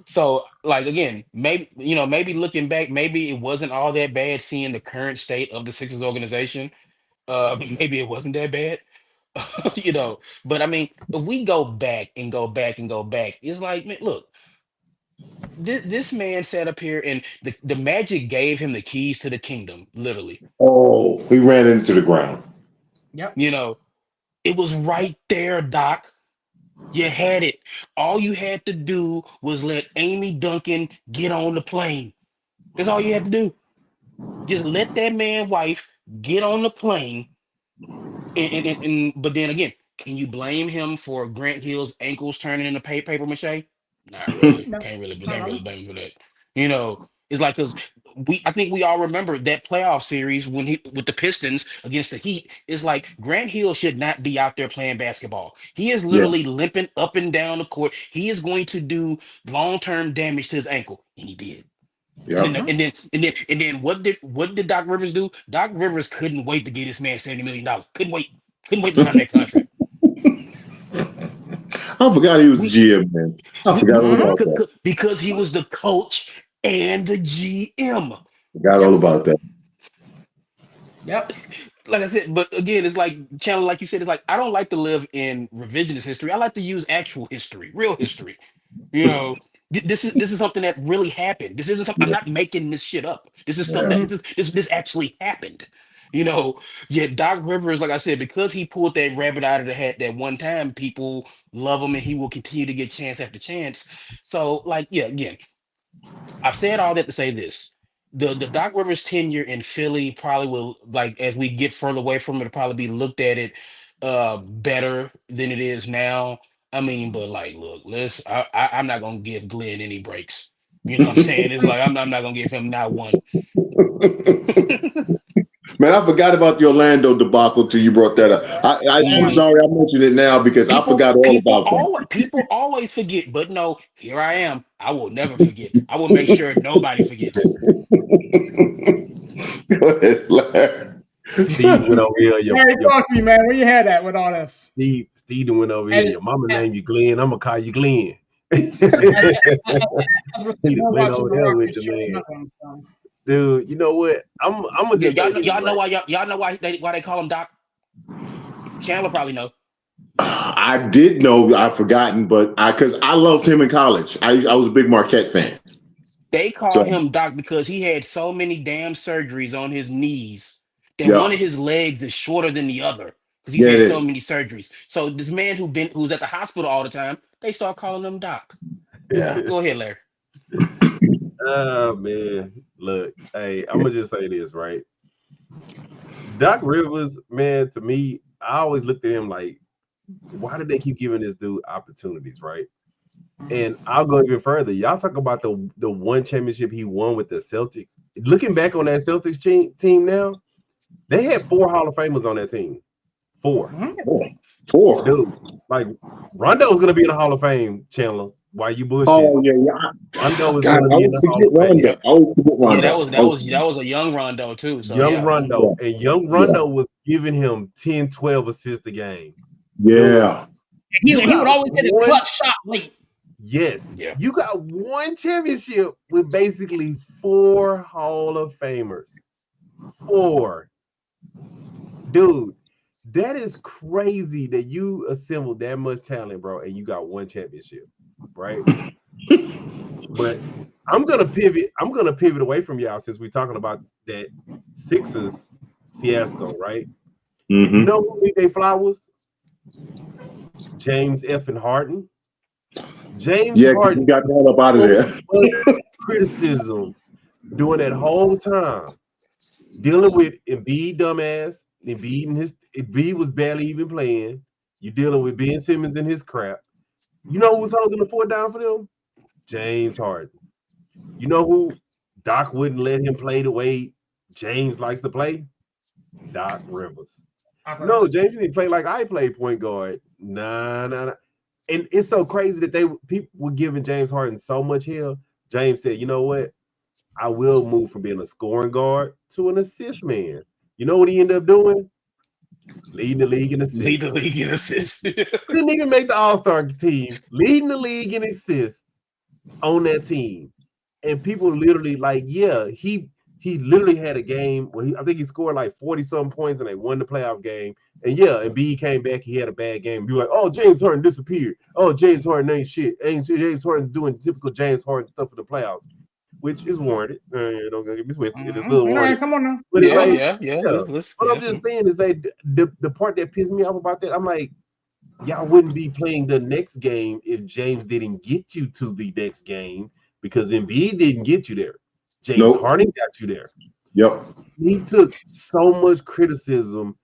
so like again, maybe looking back, maybe it wasn't all that bad seeing the current state of the Sixers organization. Maybe it wasn't that bad. But I mean, if we go back and go back and go back, it's like, man, look, this man sat up here, and the Magic gave him the keys to the kingdom, literally. Oh, we ran into the ground. Yep. You know, it was right there, Doc. You had it. All you had to do was let Amy Duncan get on the plane. That's all you had to do. Just let that man wife get on the plane. But then again, can you blame him for Grant Hill's ankles turning into paper mache? Not really. No. Can't really blame him for that. It's like, because I think we all remember that playoff series when he with the Pistons against the Heat. It's like Grant Hill should not be out there playing basketball. He is Yeah. literally limping up and down the court. He is going to do long-term damage to his ankle, and he did. And then, Yep. Mhm. and then, and then, and then, what did Doc Rivers do? Doc Rivers couldn't wait to get this man $70 million. Couldn't wait to sign that contract. I forgot he was the We, GM, man. I forgot all Mhm. about that. because he was the coach and the GM. Forgot all Yep. about that. Yep. Like I said, but again, it's like Chandler, like you said, it's like I don't like to live in revisionist history. I like to use actual history, real history. You know, this is something that really happened. This isn't something, I'm Yeah. not making this shit up. This is stuff Yeah. that Mhm. this actually happened. Yet Doc Rivers, like I said, because he pulled that rabbit out of the hat that one time, people love him, and he will continue to get chance after chance. So, like, yeah, again, I've said all that to say this. The Doc Rivers tenure in Philly probably will, like, as we get further away from it, probably be looked at it better than it is now. I mean, but like, look, I'm not gonna give Glenn any breaks. You know what I'm saying? It's like I'm not gonna give him not one. Man, I forgot about the Orlando debacle till you brought that up. I'm Mhm. sorry I mentioned it now because I People forgot all people about that. always people always forget, but no, here I am. I will never forget. I will make sure nobody forgets. Go ahead, Larry. Steve went over here. Larry, talk to me, man. Where you had at with all this? Steve went over here. Hey, Your mama as, named you Glenn. I'm gonna call you Glenn. as, we're Went watching over the there with Rockets the show, man. nothing. So. Dude, you know what? I'm gonna Yeah, just say this, y'all know right? why y'all know why they call him Doc. Chandler probably know. I did know, I've forgotten, but because I loved him in college. I was a big Marquette fan. They call So him Doc because he had so many damn surgeries on his knees that one yeah, of his legs is shorter than the other because he's yeah, it had so is. many surgeries. So this man who's at the hospital all the time, they start calling him Doc. Yeah. Go ahead, Larry. Oh man, look, hey, I'm gonna just say this, right? Doc Rivers, man, to me, I always looked at him like, why did they keep giving this dude opportunities, right? And I'll go even further. Y'all talk about the one championship he won with the Celtics. Looking back on that Celtics team now, they had 4 Hall of Famers on that team. 4. Four. Dude, like Rondo was gonna be in the Hall of Fame, Chandler. Why you bullshit? Oh yeah, yeah. Rondo is God, gonna I be in always the Hall forget of Fame. Rondo. Yep. I always forget Yeah, Rondo. that was a young Rondo too. So Young yeah. Rondo. And young Yeah, Rondo was giving him 10, 12 assists a game. Dude, yeah. He you would got always hit a one. clutch shot late. Yes, Yeah. you got one championship with basically 4 Hall of Famers. 4. Dude, that is crazy that you assembled that much talent, bro, and you got one championship, right? But I'm gonna pivot. I'm gonna pivot away from y'all since we're talking about that Sixers fiasco, right? You Mm-hmm. know who need their flowers? James F. and Harden. James Yeah, 'cause Harden you got the hell up out of so there. much criticism during that whole time, dealing with Embiid dumbass. Embiid was barely even playing. You're dealing with Ben Simmons and his crap. You know who was holding the fort down for them? James Harden. You know who Doc wouldn't let him play the way James likes to play? Doc Rivers. No, James, you need to play like I play point guard. Nah, nah, nah. And it's so crazy that people were giving James Harden so much hell. James said, you know what? I will move from being a scoring guard to an assist man. You know what he ended up doing? Leading the league in Lead assists. the league in assists. Couldn't even make the All-Star team. Leading the league in assists on that team. And people literally like, yeah, he literally had a game where I think he scored like 40 some points and they won the playoff game. And yeah, and B came back, he had a bad game. Be like, oh, James Harden disappeared. Oh, James Harden ain't shit. Ain't James Harden doing typical James Harden stuff in the playoffs, which is warranted. Don't get me twisted. It is a little All right, warranted. come on now. But it's Come on Yeah, now. like, yeah, yeah. yeah. What I'm Yeah. just saying is that the part that pissed me off about that, I'm like, y'all wouldn't be playing the next game if James didn't get you to the next game because Embiid didn't get you there. James Nope. Harden got you there. Yep. He took so much criticism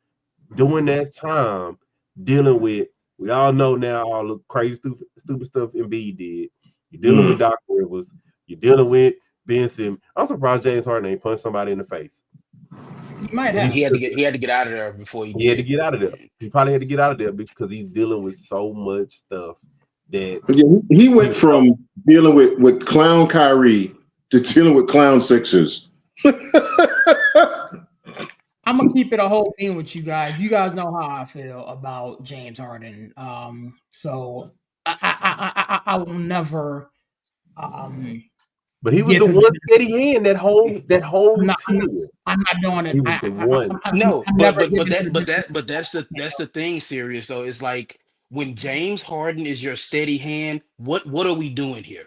during that time dealing with, we all know now all the crazy, stupid stuff Embiid did. You're dealing with Mm. Doc Rivers. You're dealing with Ben Simmons. I'm surprised James Harden ain't punched somebody in the face. You might But have. He had to get out of there before he he had to did. get out of there. He probably had to get out of there because he's dealing with so much stuff that Yeah, he went people know. from dealing with clown Kyrie to dealing with clown Sixers. I'm gonna keep it a whole thing with you guys. You guys know how I feel about James Harden. So I will never But he was give the him. one steady hand that I'm whole not. I'm not, tenure. I'm not doing it. He was the one. No, I'm never giving him. that's the thing, serious though. It's like when James Harden is your steady hand, what are we doing here?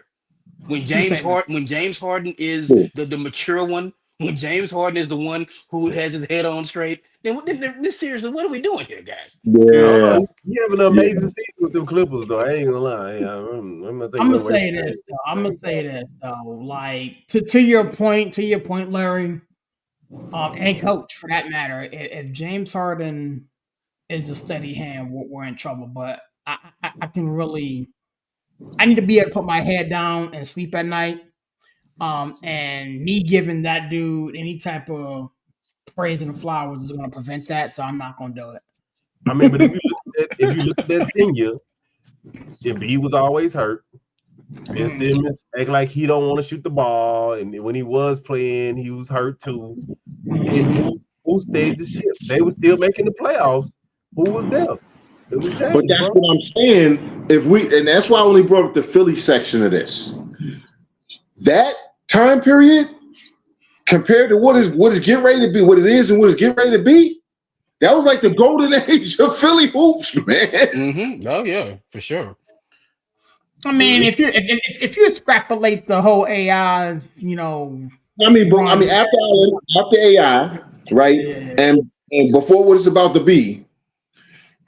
True statement. When James Harden is the mature one, when James Harden is the one who has his head on straight, then seriously, what are we doing here, guys? I don't Yeah, know. He having an yeah. amazing season with them Clippers, though. I ain't gonna lie. I'm not I'm taking gonna nothing away say from this. James. Though. I'm gonna say this though. Like to your point, Larry, and Coach for that matter. If James Harden is a steady hand, we're in trouble. But I can really. I need to be able to put my head down and sleep at night. And me giving that dude any type of praise and flowers is going to prevent that. So I'm not going to do it. I mean, but if you look at that tenure, Embiid was always hurt. Ben Simmons act like he don't want to shoot the ball, and when he was playing, he was hurt too. And who stayed the ship? They were still making the playoffs. Who was there? It was But James, that's bro. what I'm saying. And that's why I only brought up the Philly section of this. That time period compared to what is getting ready to be, what it is, and what is getting ready to be. That was like the golden age of Philly hoops, man. Mm-hmm. Oh yeah, for sure. I mean, if you extrapolate the whole AI, run, after AI, right? yeah. And before what it's about to be,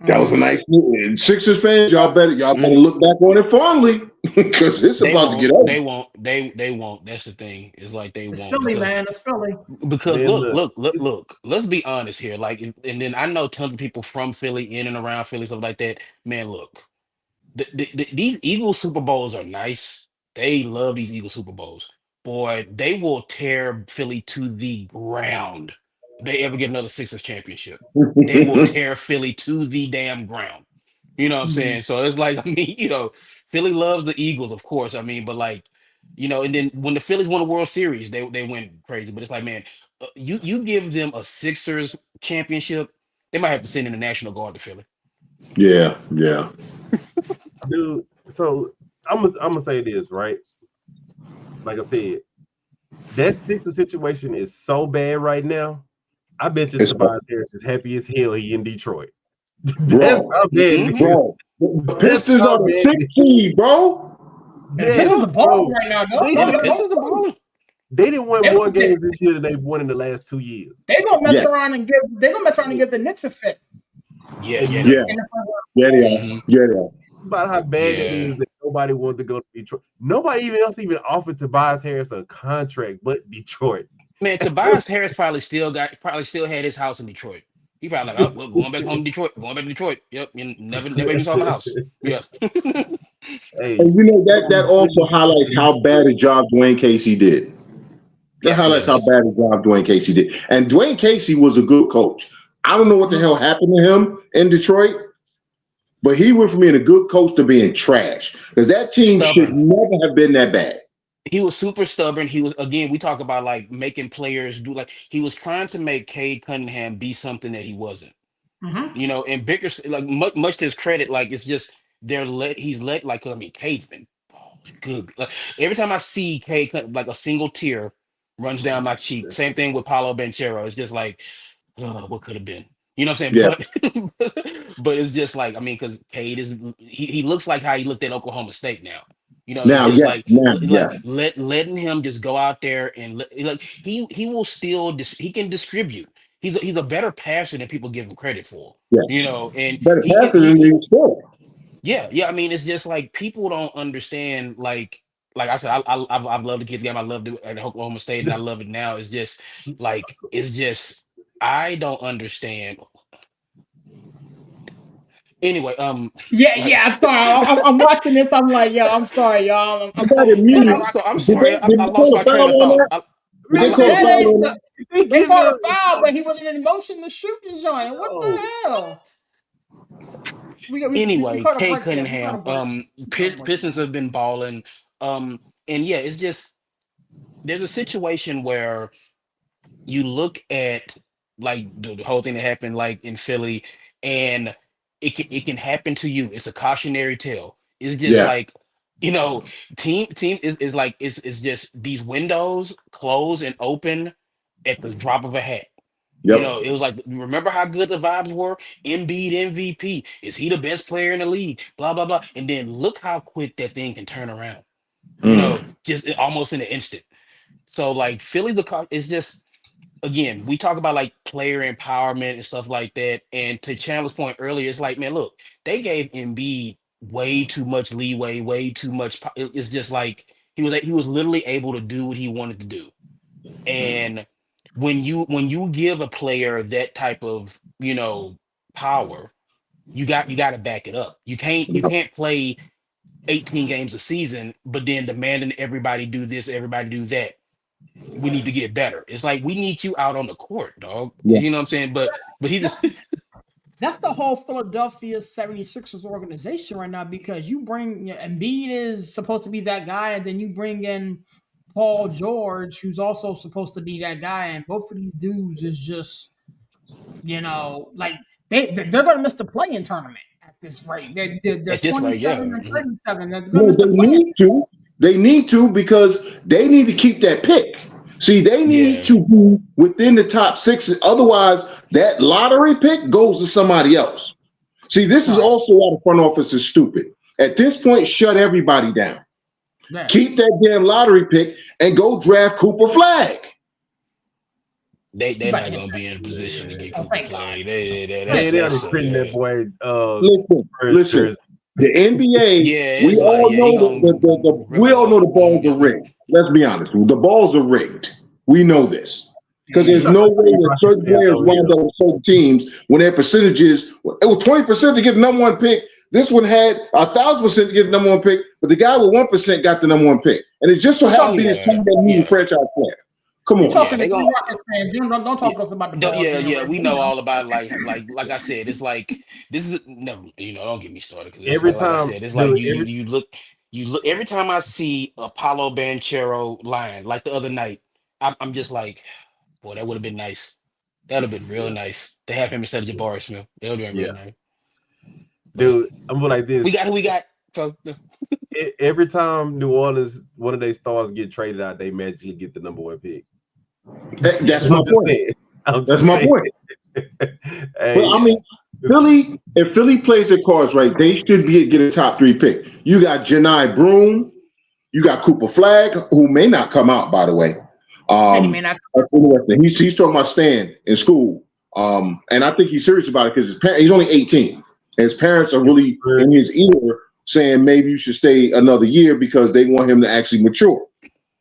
that was a Mm. nice move. Sixers fans, y'all better Mhm. look back on it fondly because it's They about to get won't. ugly. They won't. They won't. That's the thing. It's like they It's won't Philly, man. It's Philly. because Man, look, look, look, look, it's, look. Let's be honest here. Like, and then I know tons of people from Philly, in and around Philly, stuff like that. Man, look, these Eagles Super Bowls are nice. They love these Eagles Super Bowls. Boy, they will tear Philly to the ground. If they ever get another Sixers championship, they will tear Philly to the damn ground. You know what I'm Mm. saying? So it's like, I mean, Philly loves the Eagles, of course. I mean, but like, and then when the Phillies won the World Series, they went crazy. But it's like, man, you give them a Sixers championship, they might have to send in the National Guard to Philly. Yeah, yeah. dude. So I'm gonna say this, right? Like I said, that Sixer situation is so bad right now. I bet you It's Tobias Harris is happy as hell he in Detroit. That's bro, how bad it Hmm. is. bro. The That's Pistons how are the bad it sixth is. seed, bro. And the Yes, Pistons Yeah, are balling bro. right now, though. They yeah, Don't the get didn't don't Pistons are balling. they didn't win they, more they, games this year than they've won in the last 2 years. they gonna mess Yeah, around and give the Knicks a fit. Yeah, And yeah, look they yeah, are. In the first round. yeah, they are. Hmm. Yeah, they are. about how bad that Yeah. is that nobody wants to go to Detroit. Nobody even offered Tobias Harris a contract but Detroit. Man, Tobias Harris probably still had his house in Detroit. He probably like, oh, well, going back home to Detroit, going back to Detroit. Yep, you never even saw my house. Yeah. Hey, And you know that them also Philly highlights fans, how bad a job Dwayne Casey did. That Yeah, yeah, highlights it how does. bad a job Dwayne Casey did. And Dwayne Casey was a good coach. I don't know what the Mhm. hell happened to him in Detroit, but he went from being a good coach to being trash because that team should Stubborn. never have been that bad. He was super stubborn. He was, again, we talk about like making players do, like he was trying to make Cade Cunningham be something that he wasn't. Mhm. And Bicker's like much to his credit, like it's just he's let, like, I mean, Cade's been balling good. Like every time I see Cade, like a single tear runs down my cheek. Same thing with Paulo Banchero. It's just like, what could have been? You know what I'm saying? Yeah. But it's just like, I mean, because Cade he looks like how he looked at Oklahoma State now. It's Now, just yeah, like now, yeah, letting him just go out there and like he will still he can distribute. He's a better passer than people give him credit for. yeah. And Better he can passer than the sport. yeah, yeah. I mean, it's just like people don't understand. Like I said, I've loved the kids game. I loved it at Oklahoma State, and I love it now. It's just I don't understand. Anyway, Yeah, like yeah. I'm sorry. I'm watching this. I'm like, yo, I'm sorry, y'all. I got it I'm I'm muted. not so I'm Did sorry. they I lost call a my train foul of on thought. that? Did they man, call look, a Yeah, foul they on that? they they give called a the foul, but he wasn't in motion to shoot the joint. What yo, the hell? We Anyway, caught a Kay break there. We caught a Cunningham. break. We caught a break. Pistons have been balling. And yeah, it's just there's a situation where you look at like the whole thing that happened like in Philly, and it can happen to you. It's a cautionary tale. It's just Yeah. like, team is like it's just these windows close and open at the drop of a hat. Yep. It was like, remember how good the vibes were? Embiid MVP. Is he the best player in the league? Blah blah blah. And then look how quick that thing can turn around. Mm. Just almost in an instant. So like Philly, it's just, again, we talk about like player empowerment and stuff like that. And to Chandler's point earlier, it's like, man, look, they gave Embiid way too much leeway, way too much. It's just like he was literally able to do what he wanted to do. And when you give a player that type of power, you got to back it up. You can't play 18 games a season, but then demanding everybody do this, everybody do that. We need to get better. It's like we need you out on the court, dog. Yeah. You know what I'm saying? But he just That's the whole Philadelphia 76ers organization right now because you bring Embiid is supposed to be that guy, and then you bring in Paul George, who's also supposed to be that guy, and both of these dudes is just like they're going to miss the play-in tournament at this rate. They're at this rate, 27 yeah. and Mhm. 37. They're going to No, miss the they play-in. need to. They need to because they need to keep that pick. See, they need Yeah. to be within the top six. Otherwise, that lottery pick goes to somebody else. See, this is Right. also why the front office is stupid. At this point, shut everybody down. Yeah. Keep that damn lottery pick and go draft Cooper Flag. They're not gonna be in a position to get Cooper thank Flag. They already printing that boy. Listen. The NBA, we all know the balls are rigged. Let's be honest. The balls are rigged. We know this. Because there's no way that certain players wind up with certain teams when their percentages, it was 20% to get the number one pick. This one had 1,000% to get the number one pick, but the guy with 1% got the number one pick. And it just so happened to be this team that needed a franchise player. Come on. You're talking to Rockets fans. Don't talk to us about the ball. Yeah, we know all about it. Like I said, it's like this is no, don't get me started because every like I time said, it's like you look every time I see Apollo Banchero line like the other night, I'm just like, boy, that would have been nice. That would have been real nice to have him instead of Jabari Smith. That would have been real nice. Dude, I'm like this. We got who we got. So every time New Orleans, one of their stars get traded out, they magically get the number one pick. That's my point. That's my point. I mean, Philly, if Philly plays their cards right, they should get a top 3 pick. You got Janai Broom, you got Cooper Flag, who may not come out, by the way. He's talking about staying in school. And I think he's serious about it because he's only 18. His parents are really in his ear saying maybe you should stay another year because they want him to actually mature.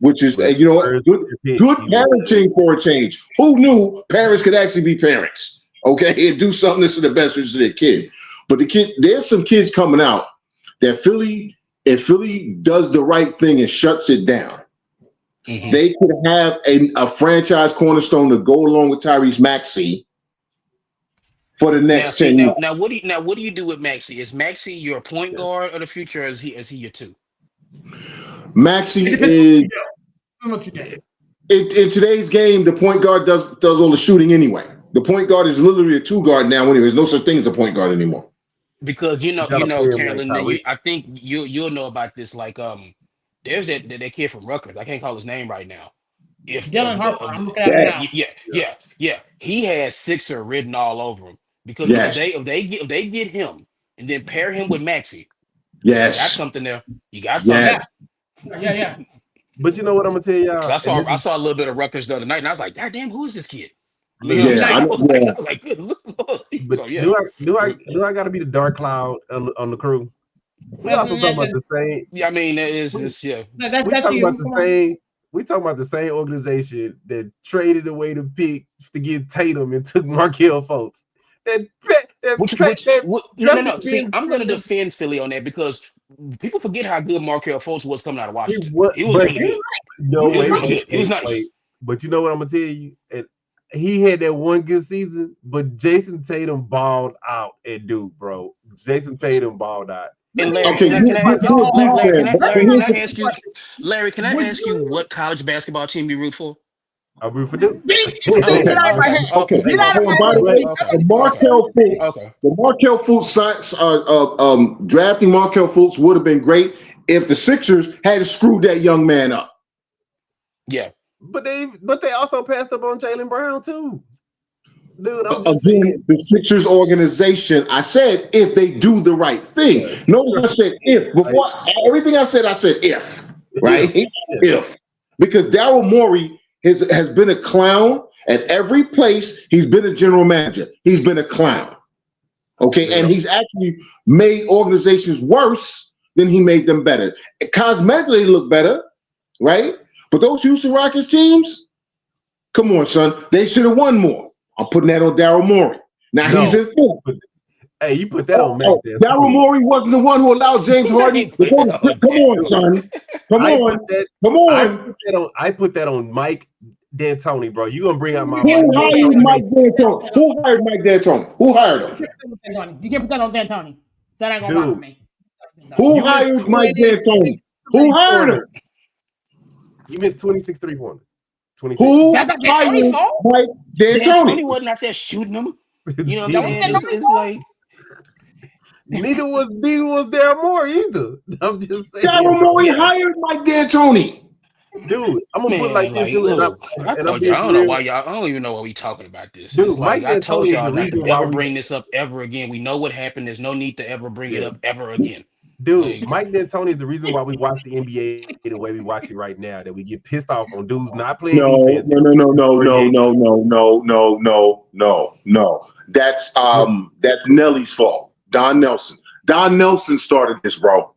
Which is, good parenting for a change. Who knew parents could actually be parents, okay, and do something that's in the best interest of their kid? But there's some kids coming out that if Philly does the right thing and shuts it down, they could have a franchise cornerstone to go along with Tyrese Maxey for the next 10 years. Now, what do you do with Maxey? Is Maxey your point guard of the future, or is he your 2? Maxey is in today's game. The point guard does all the shooting anyway. The point guard is literally a 2 guard now. Anyway, there's no such thing as a point guard anymore. Because Carolyn, I think you'll know about this. Like there's that kid from Rutgers. I can't call his name right now. Dylan Harper, I'm looking at it now. Yeah. He has Sixer written all over him because if they get him and then pair him with Maxey, you got something there. You got something. Yeah. But you know what I'm gonna tell y'all? So I saw a little bit of Rutgers the other night, and I was like, God damn, who is this kid? Like, good Lord. But do I gotta be the dark cloud on the crew? We also talking about the same. Yeah, I mean, that's we talking about the same organization that traded away the pick to get Tatum and took Markelle Fultz. No. See, I'm going to defend Philly on that because people forget how good Markelle Fultz was coming out of Washington. He was really good. He was nice. But you know what I'm gonna tell you? He had that one good season, but Jason Tatum balled out at Duke, bro. Jason Tatum balled out. And Larry, can I ask you what college basketball team you root for? I root for Duke. Get out of my head. Okay. Get out of my head. The Markelle Fultz drafting Markelle Fultz would have been great if the Sixers had screwed that young man up. Yeah. But they also passed up on Jaylen Brown too. Dude, again, the Sixers organization, I said if they do the right thing. Notice I said if. Before everything I said if. Right? If. Because Daryl Morey has been a clown at every place. He's been a general manager. He's been a clown. Okay, and he's actually made organizations worse than he made them better. Cosmetically, they look better, right? But those Houston Rockets teams, come on, son, they should have won more. I'm putting that on Daryl Morey. Now he's in Philly. Hey, you put that on Mac. Daryl Morey wasn't the one who allowed James Harden. Come on, son. Come on. I put that on Mike D'Antoni, bro. You gonna bring out my Who hired Mike D'Antoni? Who hired Mike D'Antoni? Who hired him? You can't put that on D'Antoni. That ain't gonna bother me. Who hired Mike D'Antoni? Who hired him? You missed 26 3-pointers. Who hired Mike D'Antoni? Wasn't out there shooting them. You know what I'm saying? It's like neither was Daryl Morey either. I'm just saying. Daryl Morey hired Mike D'Antoni. Dude, I'm gonna put it like this. I don't know why y'all. I don't even know why we talking about this. Dude, Mike I told y'all not to ever bring this up ever again. We know what happened. There's no need to ever bring it up ever again. Dude, Like, Mike D'Antoni is the reason why we watch the NBA the way we watch it right now. That we get pissed off on dudes not playing No, defense. no, no, no, no, Or no, getting, no, no, no, no, no, no, no. That's Nelly's fault. Don Nelson. Don Nelson started this, bro.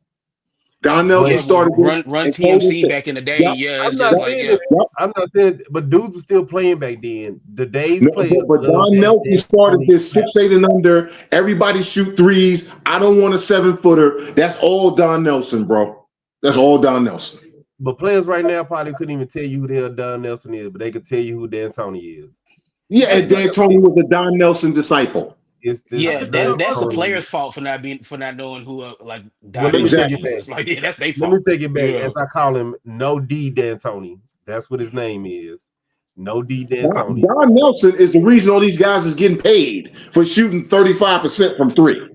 Don but Nelson yeah, well, started this run and told us TMC that. back in the day. Yep, Yeah, it's I'm just not like, saying yeah, that. yep. I'm not saying, but dudes were still playing back then. Today's No, players but love Don that Nelson started D'Antoni this crap. 6'8" and under. Everybody shoot threes. I don't want a 7-footer. That's all Don Nelson, bro. That's all Don Nelson. But players right now probably couldn't even tell you who the hell Don Nelson is, but they could tell you who D'Antoni is. Yeah, That's and good. D'Antoni was a Don Nelson disciple. It's this That's yeah. good. That's the D'Antoni. player's fault for not knowing who like Well, Don let me take Nelson it Exactly. is. back. It's like, yeah, that's their Let me fault. take it back. Yeah, As I call him, No D D'Antoni. That's what his name is. No D D'Antoni. Don Nelson is the reason all these guys is getting paid for shooting 35% from three.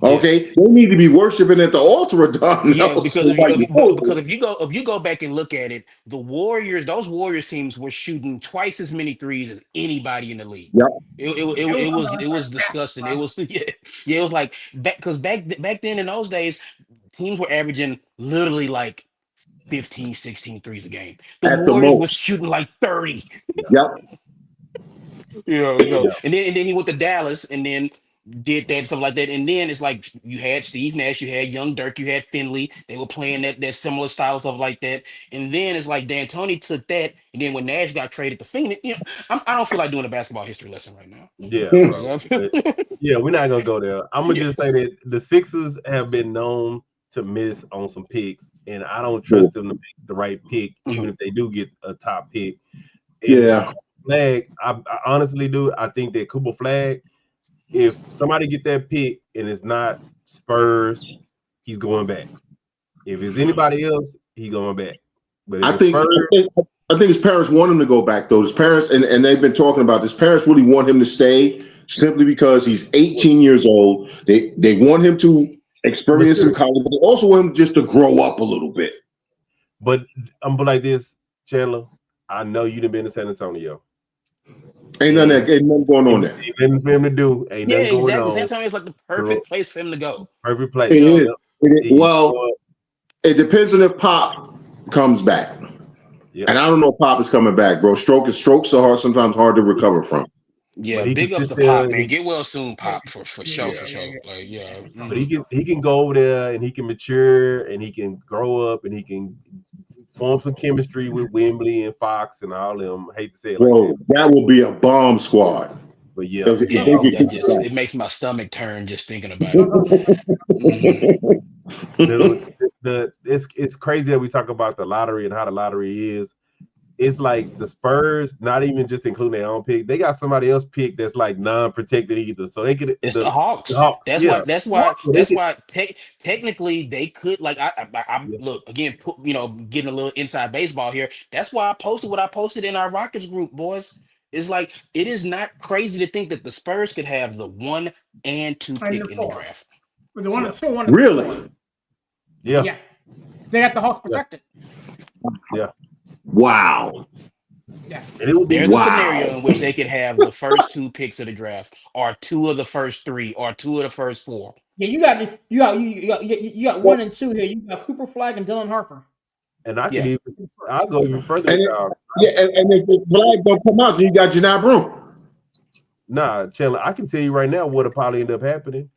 Yeah. Okay, they need to be worshiping at the altar of Don yeah. Because Nelson. Like, because if you go back and look at it, the Warriors, those Warriors teams were shooting twice as many threes as anybody in the league. yep, It was It was disgusting. It was yeah. It was like back then in those days, teams were averaging literally like 15, 16 threes a game. The at the Warriors was most. shooting like 30. Yep. Yeah. And then he went to Dallas and then did that stuff like that. And then it's like you had Steve Nash, you had Young Dirk, you had Finley. They were playing that similar style stuff like that. And then it's like D'Antoni took that, and then when Nash got traded to Phoenix, I don't feel like doing a basketball history lesson right now. Yeah, Like, bro. But yeah, we're not gonna go there. I'm gonna yeah. just say that the Sixers have been known to miss on some picks, and I don't Yeah. trust them to make the right pick, even Mhm. if they do get a top pick. And Yeah. Flag, I honestly do. I think that Cooper Flag, if somebody get that pick and it's not Spurs, he's going back. If it's anybody else, he going back. But if I it's think I Spurs, think I think his parents want him to go back though. His parents and they've been talking about this. Parents really want him to stay simply because he's 18 years old. They want him to experience in mature. college, but they also want him just to grow up a little bit. But I'm like this, Chandler. I know you done been to San Antonio. Ain't And nothing going on there. ain't nothing for him to do. Ain't Yeah, nothing going exactly. San on. Antonio is like the Girl, perfect place for him to go. perfect It place. You is. know, Yep. He's Well, going, it depends on if Pop comes back. yep. And I don't know if Pop is coming back, bro. Strokes are sometimes hard to recover from. yeah, But he can big ups sit to there Pop, and man. Get well soon, Yeah, Pop, for yeah, sure, yeah. for sure. Like, yeah. But he can go over there and he can mature and he can grow up and he can form some chemistry with Wembley and Fox and all them. I hate to say it like that. Bro, that will be a bomb squad. But yeah, If Yeah, they get it makes my stomach turn just thinking about it. Hmm. dude, it's crazy that we talk about the lottery and how the lottery is. It's like the Spurs, not even just including their own pick, they got somebody else pick that's like non-protected either. So they could It's the the Hawks. Hawks, yeah. So they That's could, why technically they could like I yeah. look again. Getting a little inside baseball here. That's why I posted what I posted in our Rockets group, boys. It's like it is not crazy to think that the Spurs could have the 1 and 2 and pick the in the four. draft. With the 1 Yeah. and 2, 1 and 4. really? Yeah. Yeah. They got the Hawks Yeah. protected. Yeah. Wow. Yeah. And it would be There's a Wow. scenario in which they could have the first 2 picks of the draft, or 2 of the first 3, or 2 of the first 4. Yeah, you got 1 and 2 here. You got Cooper Flag and Dylan Harper. and I can Yeah. even I'll go even further And with it, y'all. yeah, and if the flag don't come out, then you got Janai Broom. Nah, Chandler, I can tell you right now what'll probably end up happening.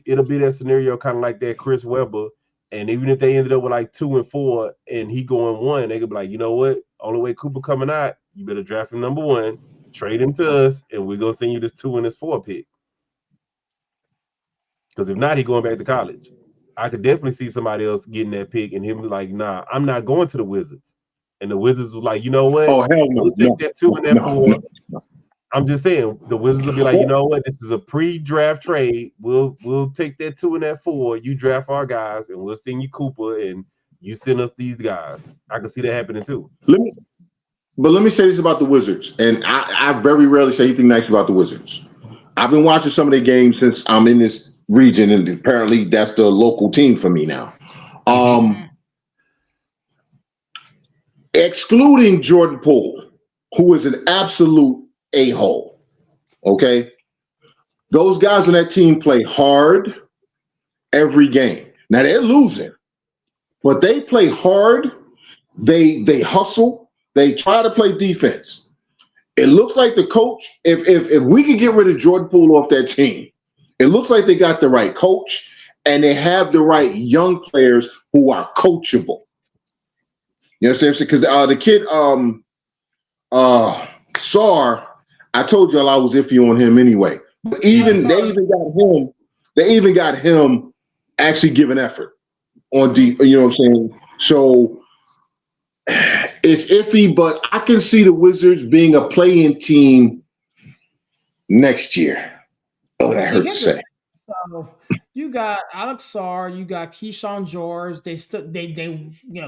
It'll be that scenario kind of like that Chris Webber. And even if they ended up with like 2 and 4 and he going 1, they could be like, you know what? Only way Cooper coming out, you better draft him number 1, trade him to us, and we're gonna send you this 2 and this 4 pick. Because if not, he going back to college. I could definitely see somebody else getting that pick and him be like, nah, I'm not going to the Wizards. And the Wizards was like, you know what? Oh hell no, We'll take no, that 2 and that no, 4. no. I'm just saying the Wizards will be like, you know what? This is a pre-draft trade. We'll take that 2 and that 4. You draft our guys, and we'll send you Cooper, and you send us these guys. I can see that happening too. Let me say this about the Wizards, and I very rarely say anything nice about the Wizards. I've been watching some of their games since I'm in this region, and apparently that's the local team for me now. Excluding Jordan Poole, who is an absolute a-hole. Okay, those guys on that team play hard every game. Now they're losing, but they play hard. They hustle. They try to play defense. It looks like the coach. If we could get rid of Jordan Poole off that team, it looks like they got the right coach and they have the right young players who are coachable. You know what I'm saying? Because the kid Sar, I told y'all I was iffy on him anyway. But they even got him actually giving effort on deep. You know what I'm saying? So it's iffy, but I can see the Wizards being a play-in team next year. Oh, that hurt to say. So you got Alex Sarr, you got Keyshawn George.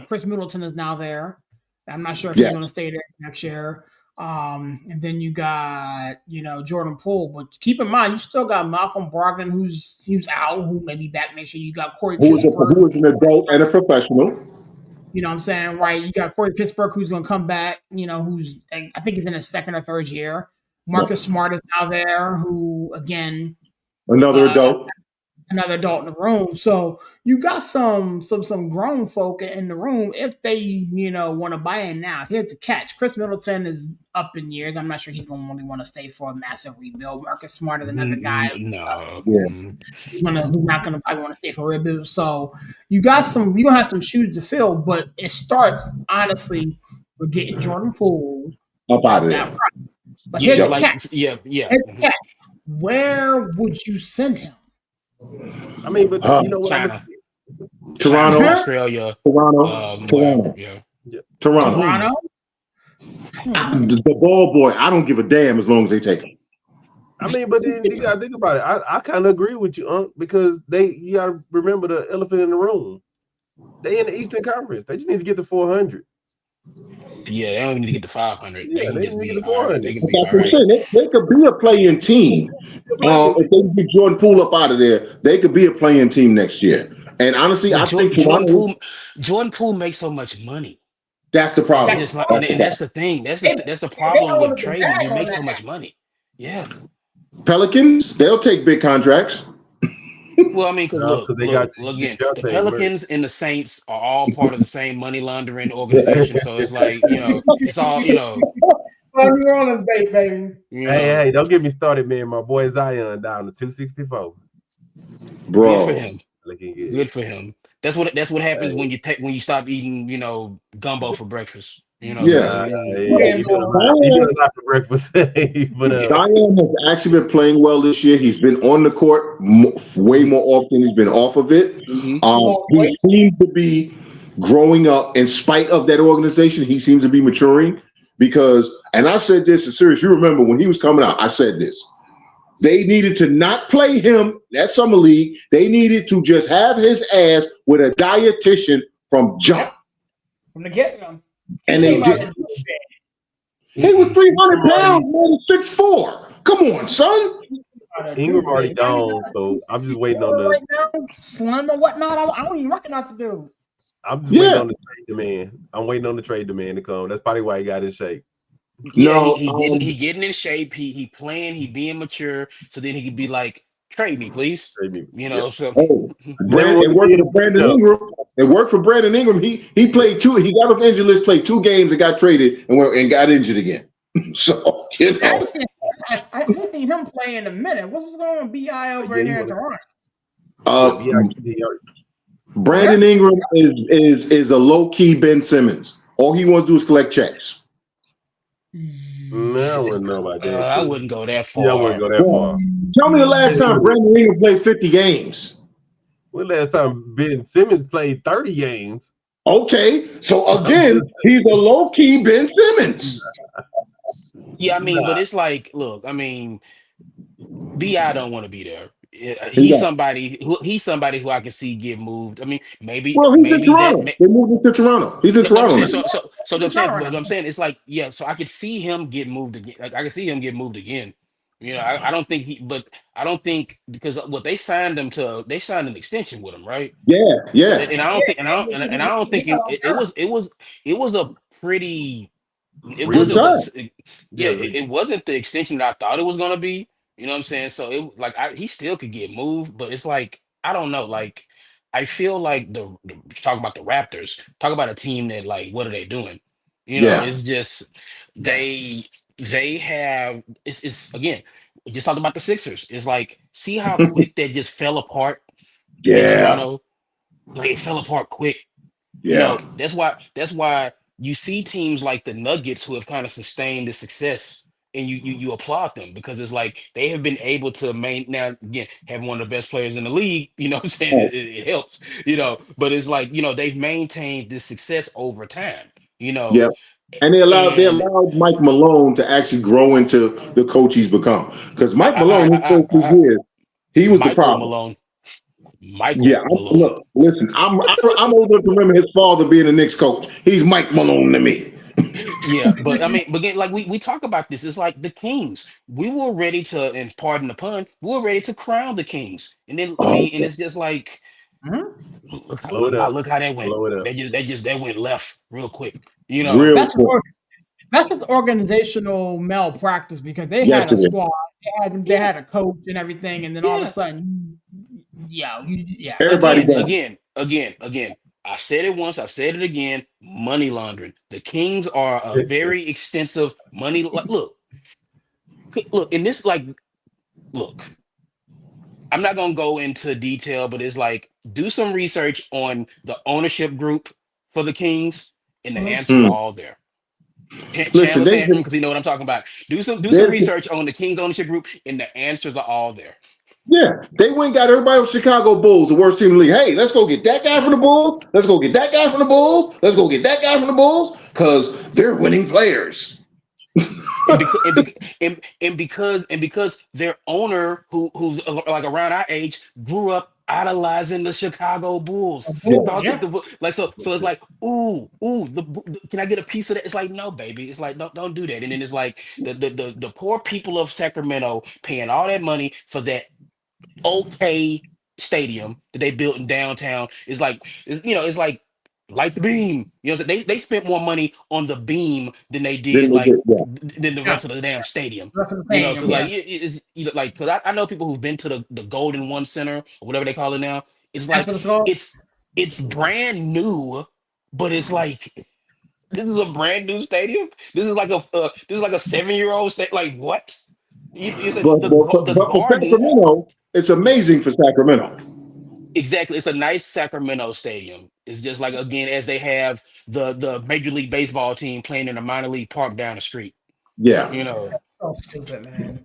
Chris Middleton is now there. I'm not sure if he's going to stay there next year. And then you got, Jordan Poole. But keep in mind, you still got Malcolm Brogdon, who's out, who may be back next year. You got Corey Kispert, who is an adult and a professional. You know what I'm saying? Right. You got Corey Kispert, who's going to come back, who's, I think he's in his second or third year. Marcus Smart is now there, who, again, another adult in the room. So you got some grown folk in the room if they, want to buy in now. Here's the catch. Chris Middleton is up in years. I'm not sure he's going to really want to stay for a massive rebuild. Marcus Smart is another guy. No. Who's not going to probably want to stay for a rebuild. So you're going to have some shoes to fill, but it starts, honestly, with getting Jordan Poole up out of there. But here's the catch. Here's the catch. Where would you send him? I mean, but you know what? China. Toronto, Australia, Toronto. Toronto. The ball boy, I don't give a damn as long as they take him. I mean, but then you gotta think about it. I kind of agree with you, because you gotta remember the elephant in the room. They in the Eastern Conference. They just need to get to 400. Yeah, they don't even need to get to 500. Yeah, they can just be all right. They can be all right. They could be a play-in team. If they get Jordan Poole up out of there, they could be a play-in team next year. And honestly, I think Jordan Poole makes so much money. That's the problem. And that's the thing. That's the problem with trading. He makes so much money. Yeah. Pelicans, they'll take big contracts. Well, I mean, because look again, the Pelicans and the Saints are all part of the same money laundering organization. So it's like, it's all, New Orleans, baby. Hey, don't get me started, man. My boy Zion down to 264. Bro. Good for him. Good for him. That's what happens when you stop eating, gumbo for breakfast. He did a lot for breakfast. But Zion has actually been playing well this year. He's been on the court way more often. He's been off of it. He seems to be growing up in spite of that organization. He seems to be maturing because, and I said this in serious. You remember when he was coming out, I said this. They needed to not play him that summer league. They needed to just have his ass with a dietitian from jump. From the get-go. And they did. He was 300 pounds, man, 6'4". Come on, son. Ingram already gone, so I'm just waiting on the slim or whatnot. I don't even recognize the dude. I'm just waiting on the trade demand. I'm waiting on the trade demand to come. That's probably why he got his shape. Yeah, he getting in shape. He playing. He being mature. So then he could be like, trade me, please. Trade me. So it worked for Brandon Ingram. It worked for Brandon Ingram. He played two. He got off the injured list, played 2 games, and got traded, and got injured again. So I seen him play in a minute. What's going on, Bi over there in Toronto? Brandon Ingram is a low key Ben Simmons. All he wants to do is collect checks. No, I wouldn't know about that. I wouldn't go that far. Yeah, I wouldn't go that far. Tell me the last time Brandon Ingram played 50 games. When last time Ben Simmons played 30 games? Okay, so again, he's a low-key Ben Simmons. Yeah, I mean, but it's like, look, I mean, Bi don't want to be there. He's somebody who I can see get moved. I mean, maybe he's in Toronto. They moved him to Toronto. He's in Toronto. So I'm saying it's like, yeah. So I could see him get moved again. Like I could see him get moved again. I don't think because what they signed an extension with him, right? Yeah. And I don't think it was a pretty. It wasn't the extension that I thought it was gonna be. You know what I'm saying? So he still could get moved, but it's like I don't know. Like I feel like talk about the Raptors, talk about a team that like, what are they doing? Yeah. It's just they have it's again, we just talked about the Sixers. It's like, see how quick they just fell apart in Yeah. Toronto? Like it fell apart quick. Yeah. That's why you see teams like the Nuggets who have kind of sustained the success, and you applaud them because it's like they have been able to now again have one of the best players in the league. What I'm saying? It helps, but it's like, they've maintained this success over time, Yeah. And they and allowed Mike Malone to actually grow into the coach he's become. Because I, Mike I, I, Malone, his I, first I, 2 years, he was the Michael problem. Malone, Yeah, Michael Malone. look, listen, I'm old enough to remember his father being the Knicks coach. He's Mike Malone to me. Yeah, but I mean, but again, like we talk about this, it's like the Kings. We were ready to, and pardon the pun, we were ready to crown the Kings, and then I Oh, mean, and it's just like, Mhm. Blow it up. look how that went. Blow it up. They went left real quick. real That's quick. that's just organizational malpractice because they Yes, had a it is. squad, they Yeah, had a coach and everything, and then all of a yeah. sudden, Everybody Again, gone. again, again, again. I said it once. I said it again. Money laundering. The Kings are a very extensive money. Look, look, and this like, look. I'm not gonna go into detail, but it's like, do some research on the ownership group for the Kings, and the Mhm. answers are Mm. all there. Listen, Chandler saying because you know what I'm talking about. Do some they research on the Kings ownership group, and the answers are all there. yeah, they went and got everybody on Chicago Bulls, the worst team in the league. Hey, let's go get that guy from the Bulls. Let's go get that guy from the Bulls. Let's go get that guy from the Bulls because they're winning players. And because their owner, who's like around our age, grew up idolizing the Chicago Bulls. Yeah, Thought that Yeah, like, so it's like, ooh, can I get a piece of that? It's like, no, baby. It's like, don't do that. And then it's like the poor people of Sacramento paying all that money for that okay stadium that they built in downtown. Is like, it's like the beam. They spent more money on the beam than they then did they like get yeah. than the yeah, rest of the damn stadium. that's what I'm saying. Because like Yeah, it's like, because I know people who've been to the Golden One Center or whatever they call it now. It's that's like what it's called. it's brand new, but it's like, this is a brand new stadium. This is like a 7-year-old like, what? It's like the But for Garden. Sacramento, it's Yeah, amazing for Sacramento. exactly. It's a nice Sacramento stadium. It's just like, again, as they have the Major League Baseball team playing in a minor league park down the street. Yeah. You know, That's so stupid, man.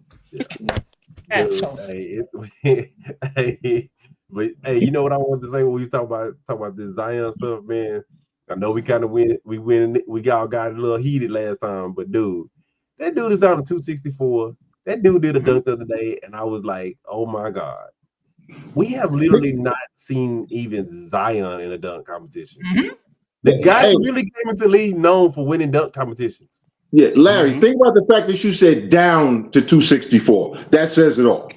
That's Dude, so stupid. hey, hey, but hey, you know what I wanted to say when we talk about this Zion stuff, man. I know we kind of we all got a little heated last time, but dude, that dude is down to 264. That dude did a Mhm. dunk the other day, and I was like, oh my god, we have literally not seen even Zion in a dunk competition. Mhm. The guy Hey, really came into the league known for winning dunk competitions. yeah, Larry, hmm think about the fact that you said down to 264. That says it all.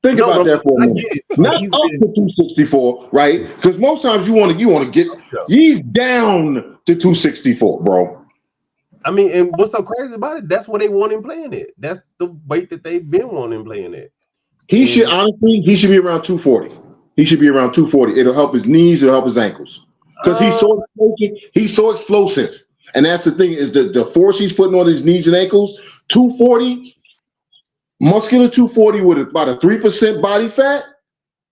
Think No, about that for a I minute. get it, but Not he's up been to 264, right? Because most times you want to get up there. he's down to 264, bro. I mean, and what's so crazy about it? That's what they want him playing it. That's the weight that they've been wanting him playing it. And He should be around 240. He should be around 240. It'll help his knees, it'll help his ankles. Because uh, he's so explosive. And that's the thing, is the force he's putting on his knees and ankles, 240, muscular 240 with about a 3% body fat.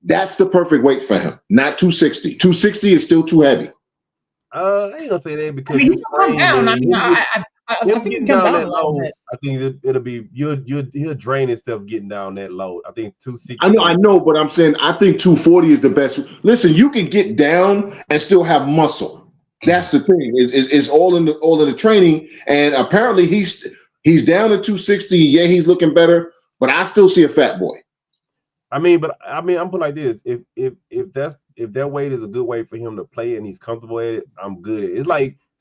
That's the perfect weight for him. Not 260. 260 is still too heavy. I ain't gonna say that I because mean, his he's still come frame, down. I man, mean, I him think he getting can come down down a that little low, bit. I think it'll be he'll drain himself getting down that low. I think I 260. know, but I'm saying I think 240 is the best. Listen, you can get down and still have muscle. hmm That's the thing. Is all in the training. And apparently he's down to 260. Yeah, he's looking better, but I still see a fat boy. I'm putting like this. If that weight is a good weight for him to play and he's comfortable at it, I'm good at it. It's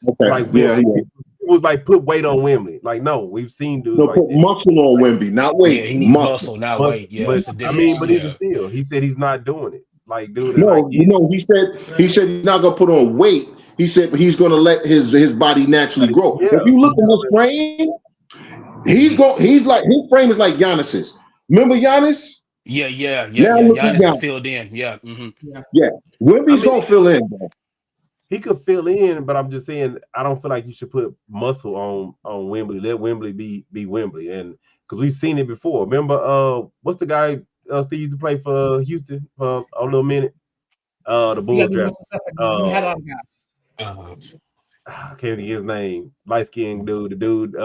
Okay. like Yeah, Wembley. yeah. It was like put weight on Wembley. Like, no, we've seen dudes No, like put that. muscle on Like, Wemby, not Yeah, weight. he needs Muscle. muscle, not but weight. Yeah, but it's a I difference. mean, but Yeah. even Yeah. still, he said he's not doing it. Like, dude, and like No, he said he's not gonna put on weight. He said he's gonna let his body naturally grow. yeah, If you he's look at his gonna frame, hmm he's like his frame is like Giannis's. Remember Giannis? Now look at Giannis is now. filled in. Yeah. Hmm. Yeah. Yeah, I Wemby's mean, gonna fill in, bro. he could fill in, but I'm just saying I don't feel like you should put muscle on Wembley. Let Wembley be Wembley, and because we've seen it before. Remember, what's the guy Steve used to play for Houston for a little minute? The You got to Bulls be more draft. specific. You Uh, had a lot of guys. Uh, I can't think of his name. Light skinned dude. The dude.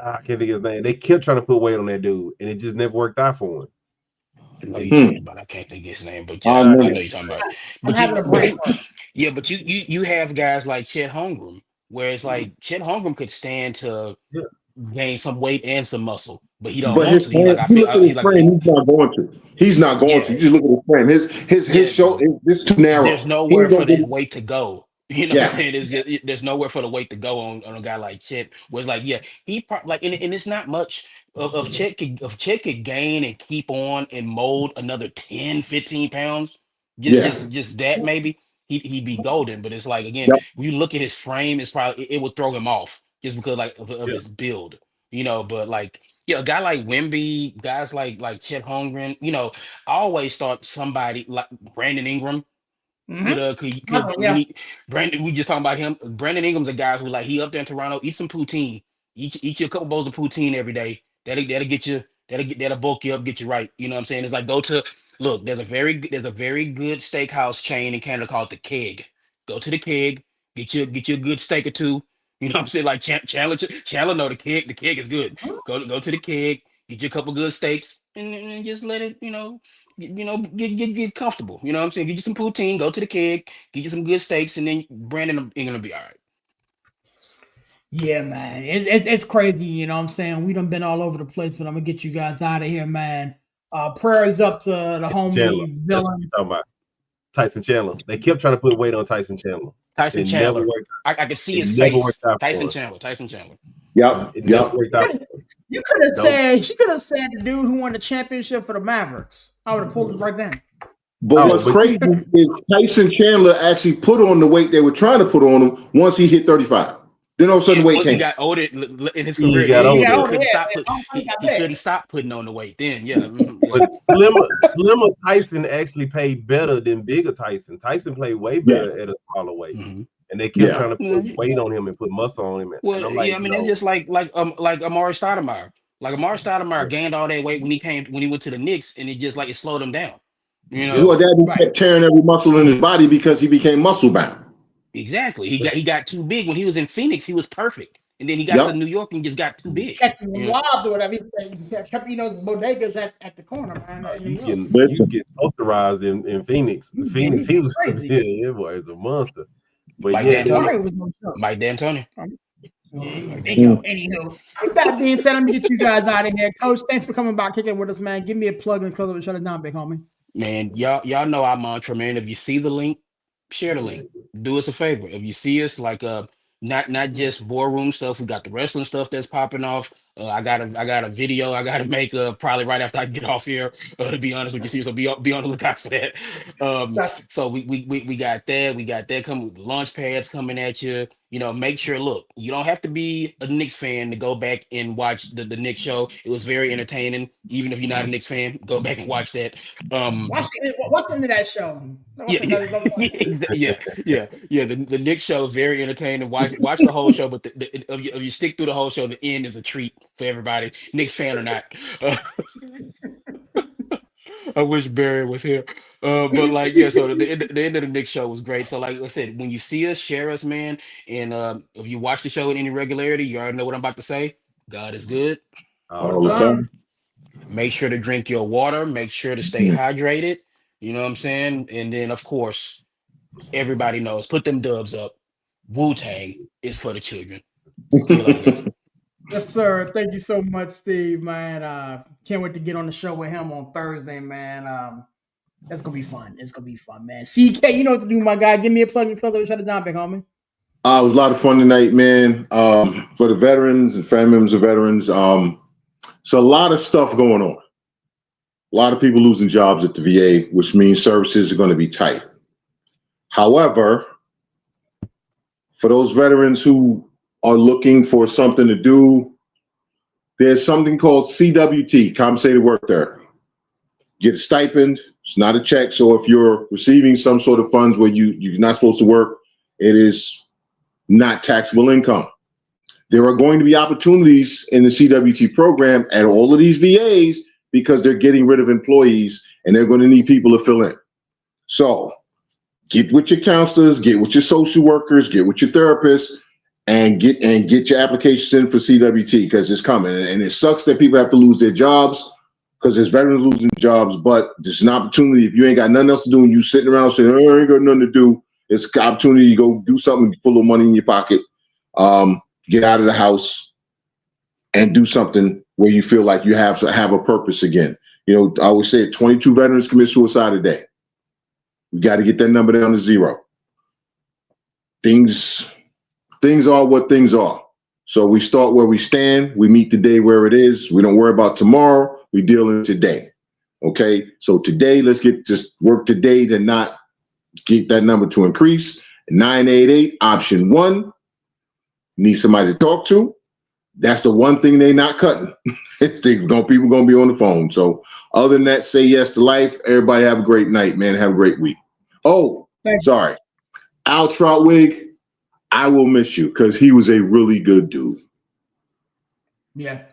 I can't think of his name. They kept trying to put weight on that dude, and it just never worked out for him. I know you're Hmm. talking about. I can't think of his name, but I yeah, I I remember. know can't. you're talking about. I'm But having a brain fart. yeah, but you have guys like Chet Holmgren, where it's like Chet Holmgren could stand to Yeah, gain some weight and some muscle, but he don't But want his to. He's frame, like, I you feel. look at his He's like, frame, he's not going to. He's not going to. yeah, You just look at his frame. His yeah. shoulder is too There's narrow. He nowhere ain't for gonna that get. weight to go. You know what I'm Yeah, saying? There's nowhere for the weight to go on a guy like Chet. Where it's like, yeah, like, and it's not much of Chet could gain and keep on and mold another 10, 15 pounds. yeah, Just that maybe he'd be golden. But it's like again, yep, when you look at his frame, it's probably it would throw him off just because like of yeah, his build. But like yeah, a guy like Wimby, guys like Chet Holmgren, I always thought somebody like Brandon Ingram Mm-hmm. could when Yeah. he Brandon, we just talking about him. Brandon Ingram's a guy who like he up there in Toronto, eat some poutine, eat you a couple bowls of poutine every day. That'll get you that'll bulk you up, get you right. You know what I'm saying? It's like go to look. There's a very good steakhouse chain in Canada called the Keg. Go to the Keg, get you a good steak or two. You know what I'm saying? Like Chandler know the Keg. The Keg is good. Go to the Keg, get you a couple good steaks, and just let it get comfortable. You know what I'm saying? Get you some poutine, go to the Keg, get you some good steaks, and then Brandon ain't gonna be all right. Yeah, man. It's crazy, you know what I'm saying? We done been all over the place, but I'm gonna get you guys out of here, man. Prayers up to the Chandler. homie That's what we're villain. talking about. Tyson Chandler. They kept trying to put weight on Tyson Chandler. Tyson It never Chandler. worked. I could see It his never worked face. out Tyson for him. Chandler. Tyson Chandler. yep, It never yep. worked out. You could have Don't. said she could have said the dude who won the championship for the Mavericks. I would have pulled it right then. But Oh, what's but crazy is Tyson Chandler actually put on the weight they were trying to put on him once he hit 35. Then all of a sudden, Yeah, weight well, he came. got older in his he career. got Then He got older. he older, couldn't yeah. stop He got he big. couldn't stop putting on the weight. Then yeah, yeah. But Slimmer Tyson actually played better than bigger Tyson. Tyson played way Yeah, better at a smaller weight, Hmm. and they kept yeah. trying to put weight on him and put muscle on him. And Well, I'm yeah, like, I mean, it's no, just like Amari Stoudemire. Like Amari Stoudemire gained all that weight when he went to the Knicks, and it slowed him down. You yeah, know, Well, Daddy Right. kept tearing every muscle in his body because he became muscle bound. exactly. He got too big when he was in Phoenix. He was perfect, and then he got to Yep. New York and just got too big. Catching them You know, lobs or whatever. He kept bodegas at the corner, man, no, in New you York. getting you was Listen, getting posterized in Phoenix. Phoenix, He's he getting was crazy. yeah, that boy is a monster. But Mike yeah, D'Antoni. Amari was no joke. Mike D'Antoni. Anywho, with that being said, let me get you guys out of here. Coach, thanks for coming by, kicking with us, man. Give me a plug and close up and shut it down, big homie. Man, y'all know our mantra, man. If you see the link, share the link. Do us a favor. If you see us, like not just boardroom stuff, we got the wrestling stuff that's popping off. I got a video I gotta make probably right after I get off here. To be honest with you, so be on the lookout for that. Gotcha. So we got that coming. Launch pads coming at you. Make sure. Look, you don't have to be a Knicks fan to go back and watch the Knicks show. It was very entertaining. Even if you're not a Knicks fan, go back and watch that. Watch the end of that show. Yeah, yeah, yeah. The Nick show is very entertaining. Watch the whole show, but if you stick through the whole show, the end is a treat for everybody, Nick's fan or not. I wish Barry was here. But like, yeah. So the end of the Nick show was great. So like I said, when you see us, share us, man. And if you watch the show with any regularity, you already know what I'm about to say. God is good. all All the the all the time. time. time. Make sure to drink your water. Make sure to stay hydrated. You know what I'm saying? And then, of course, everybody knows. Put them dubs up. Wu Tang is for the children. See you later, guys. Yes, sir. Thank you so much, Steve, man. Can't wait to get on the show with him on Thursday, man. That's gonna be fun. It's gonna be fun, man. CK, you know what to do, my guy. Give me a plug and close up, shut it down, big homie. It was a lot of fun tonight, man. For the veterans and family members of veterans, it's a lot of stuff going on. A lot of people losing jobs at the VA, which means services are going to be tight. However, for those veterans who are looking for something to do, there's something called CWT, compensated work therapy. Get a stipend. It's not a check. So if you're receiving some sort of funds where you're not supposed to work, it is not taxable income. There are going to be opportunities in the CWT program at all of these VAs because they're getting rid of employees and they're going to need people to fill in. So get with your counselors, get with your social workers, get with your therapists, and get your applications in for CWT because it's coming. And it sucks that people have to lose their jobs because there's veterans losing jobs, but there's an opportunity. If you ain't got nothing else to do and you sitting around saying, oh, I ain't got nothing to do, it's an opportunity to go do something, put a little money in your pocket, get out of the house and do something where you feel like you have a purpose again. You know, I always say 22 veterans commit suicide a day. We got to get that number down to 0. Things are what things are. So we start where we stand. We meet the day where it is. We don't worry about tomorrow. We deal in today. Okay. So today, let's just work today to not get that number to increase. 988 option 1. Need somebody to talk to. That's the one thing they're not cutting. People gonna be on the phone. So other than that, say yes to life. Everybody have a great night, man. Have a great week. Oh, sorry. Al Troutwig, I will miss you because he was a really good dude. Yeah.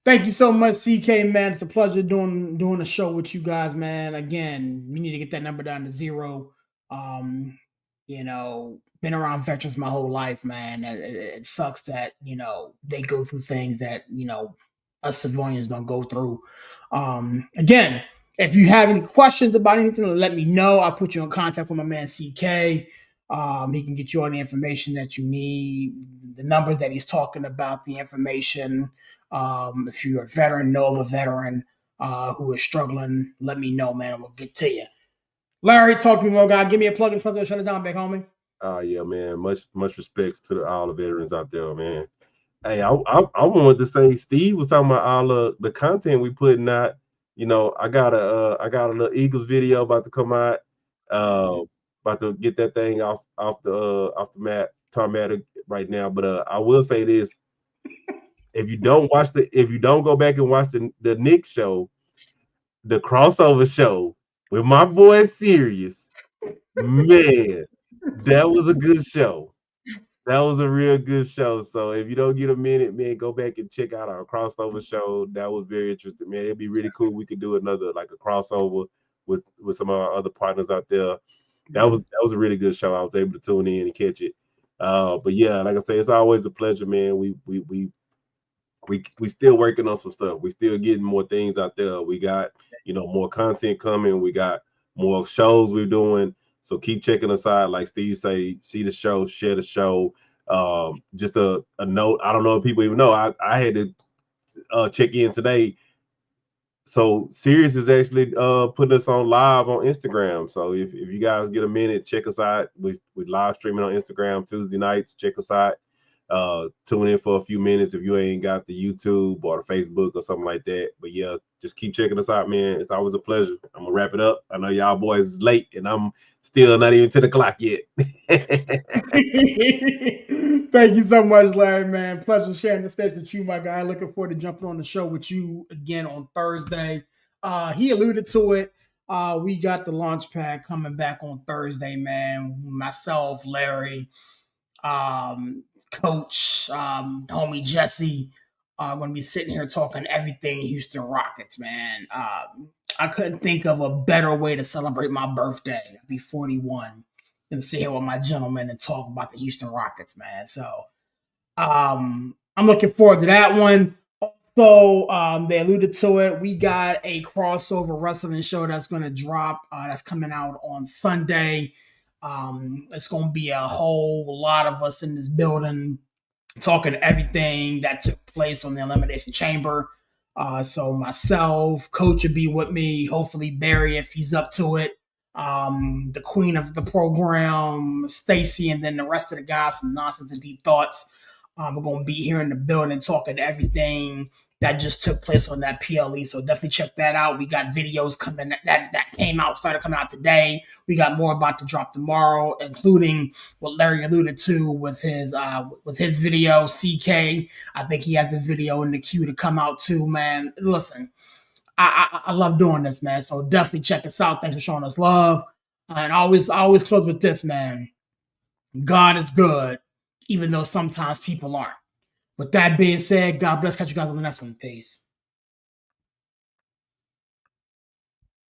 Thank you so much, CK, man. It's a pleasure doing a show with you guys, man. Again, we need to get that number down to 0. You know, been around veterans my whole life, man. It sucks that, you know, they go through things that, you know, us civilians don't go through. Again, if you have any questions about anything, let me know. I'll put you in contact with my man CK. He can get you all the information that you need, the numbers that he's talking about, the information. If you're a veteran, know of a veteran who is struggling, let me know, man, and we'll get to you. Larry, talk to me, more guy. Give me a plug and shut it down back, homie. Yeah, man. Much respect to all the veterans out there, man. Hey, I wanted to say Steve was talking about all the content we putting out. You know, I got a little Eagles video about to come out. About to get that thing off the tarmac right now. But I will say this: if you don't go back and watch the Knicks show, the crossover show with my boy Sirius, man, that was a good show. That was a real good show. So if you don't get a minute, man, go back and check out our crossover show. That was very interesting, man. It'd be really cool. We could do another like a crossover with some of our other partners out there. That was a really good show. I was able to tune in and catch it. But yeah, like I say, it's always a pleasure, man. We still working on some stuff. We still getting more things out there. We got, you know, more content coming. We got more shows we're doing. So keep checking us out. Like Steve say, see the show, share the show. Just a note. I don't know if people even know. I had to check in today. So Sirius is actually putting us on live on Instagram. So if you guys get a minute, check us out. We live streaming on Instagram Tuesday nights. Check us out. Tune in for a few minutes if you ain't got the YouTube or the Facebook or something like that. But yeah, just keep checking us out, man. It's always a pleasure. I'm gonna wrap it up. I know y'all boys is late and I'm still not even to the clock yet. Thank you so much, Larry, man. Pleasure sharing the stage with you, my guy. Looking forward to jumping on the show with you again on Thursday. He alluded to it. We got the launch pad coming back on Thursday, man. Myself, Larry, Coach, homie Jesse, going to be sitting here talking everything Houston Rockets, man. I couldn't think of a better way to celebrate my birthday. I'll be 41 than to sit here with my gentleman and talk about the Houston Rockets, man. So I'm looking forward to that one. Also, they alluded to it. We got a crossover wrestling show that's going to drop. That's coming out on Sunday. It's going to be a whole lot of us in this building talking everything that took place on the Elimination Chamber. So myself, Coach will be with me. Hopefully Barry, if he's up to it. The queen of the program, Stacy, and then the rest of the guys from Nonsense and Deep Thoughts. We're going to be here in the building talking everything that just took place on that PLE. So definitely check that out. We got videos coming that came out, started coming out today. We got more about to drop tomorrow, including what Larry alluded to with his video, CK. I think he has a video in the queue to come out too, man. Listen, I love doing this, man. So definitely check us out. Thanks for showing us love. And I always close with this, man. God is good, even though sometimes people aren't. With that being said, God bless. Catch you guys on the next one. Peace.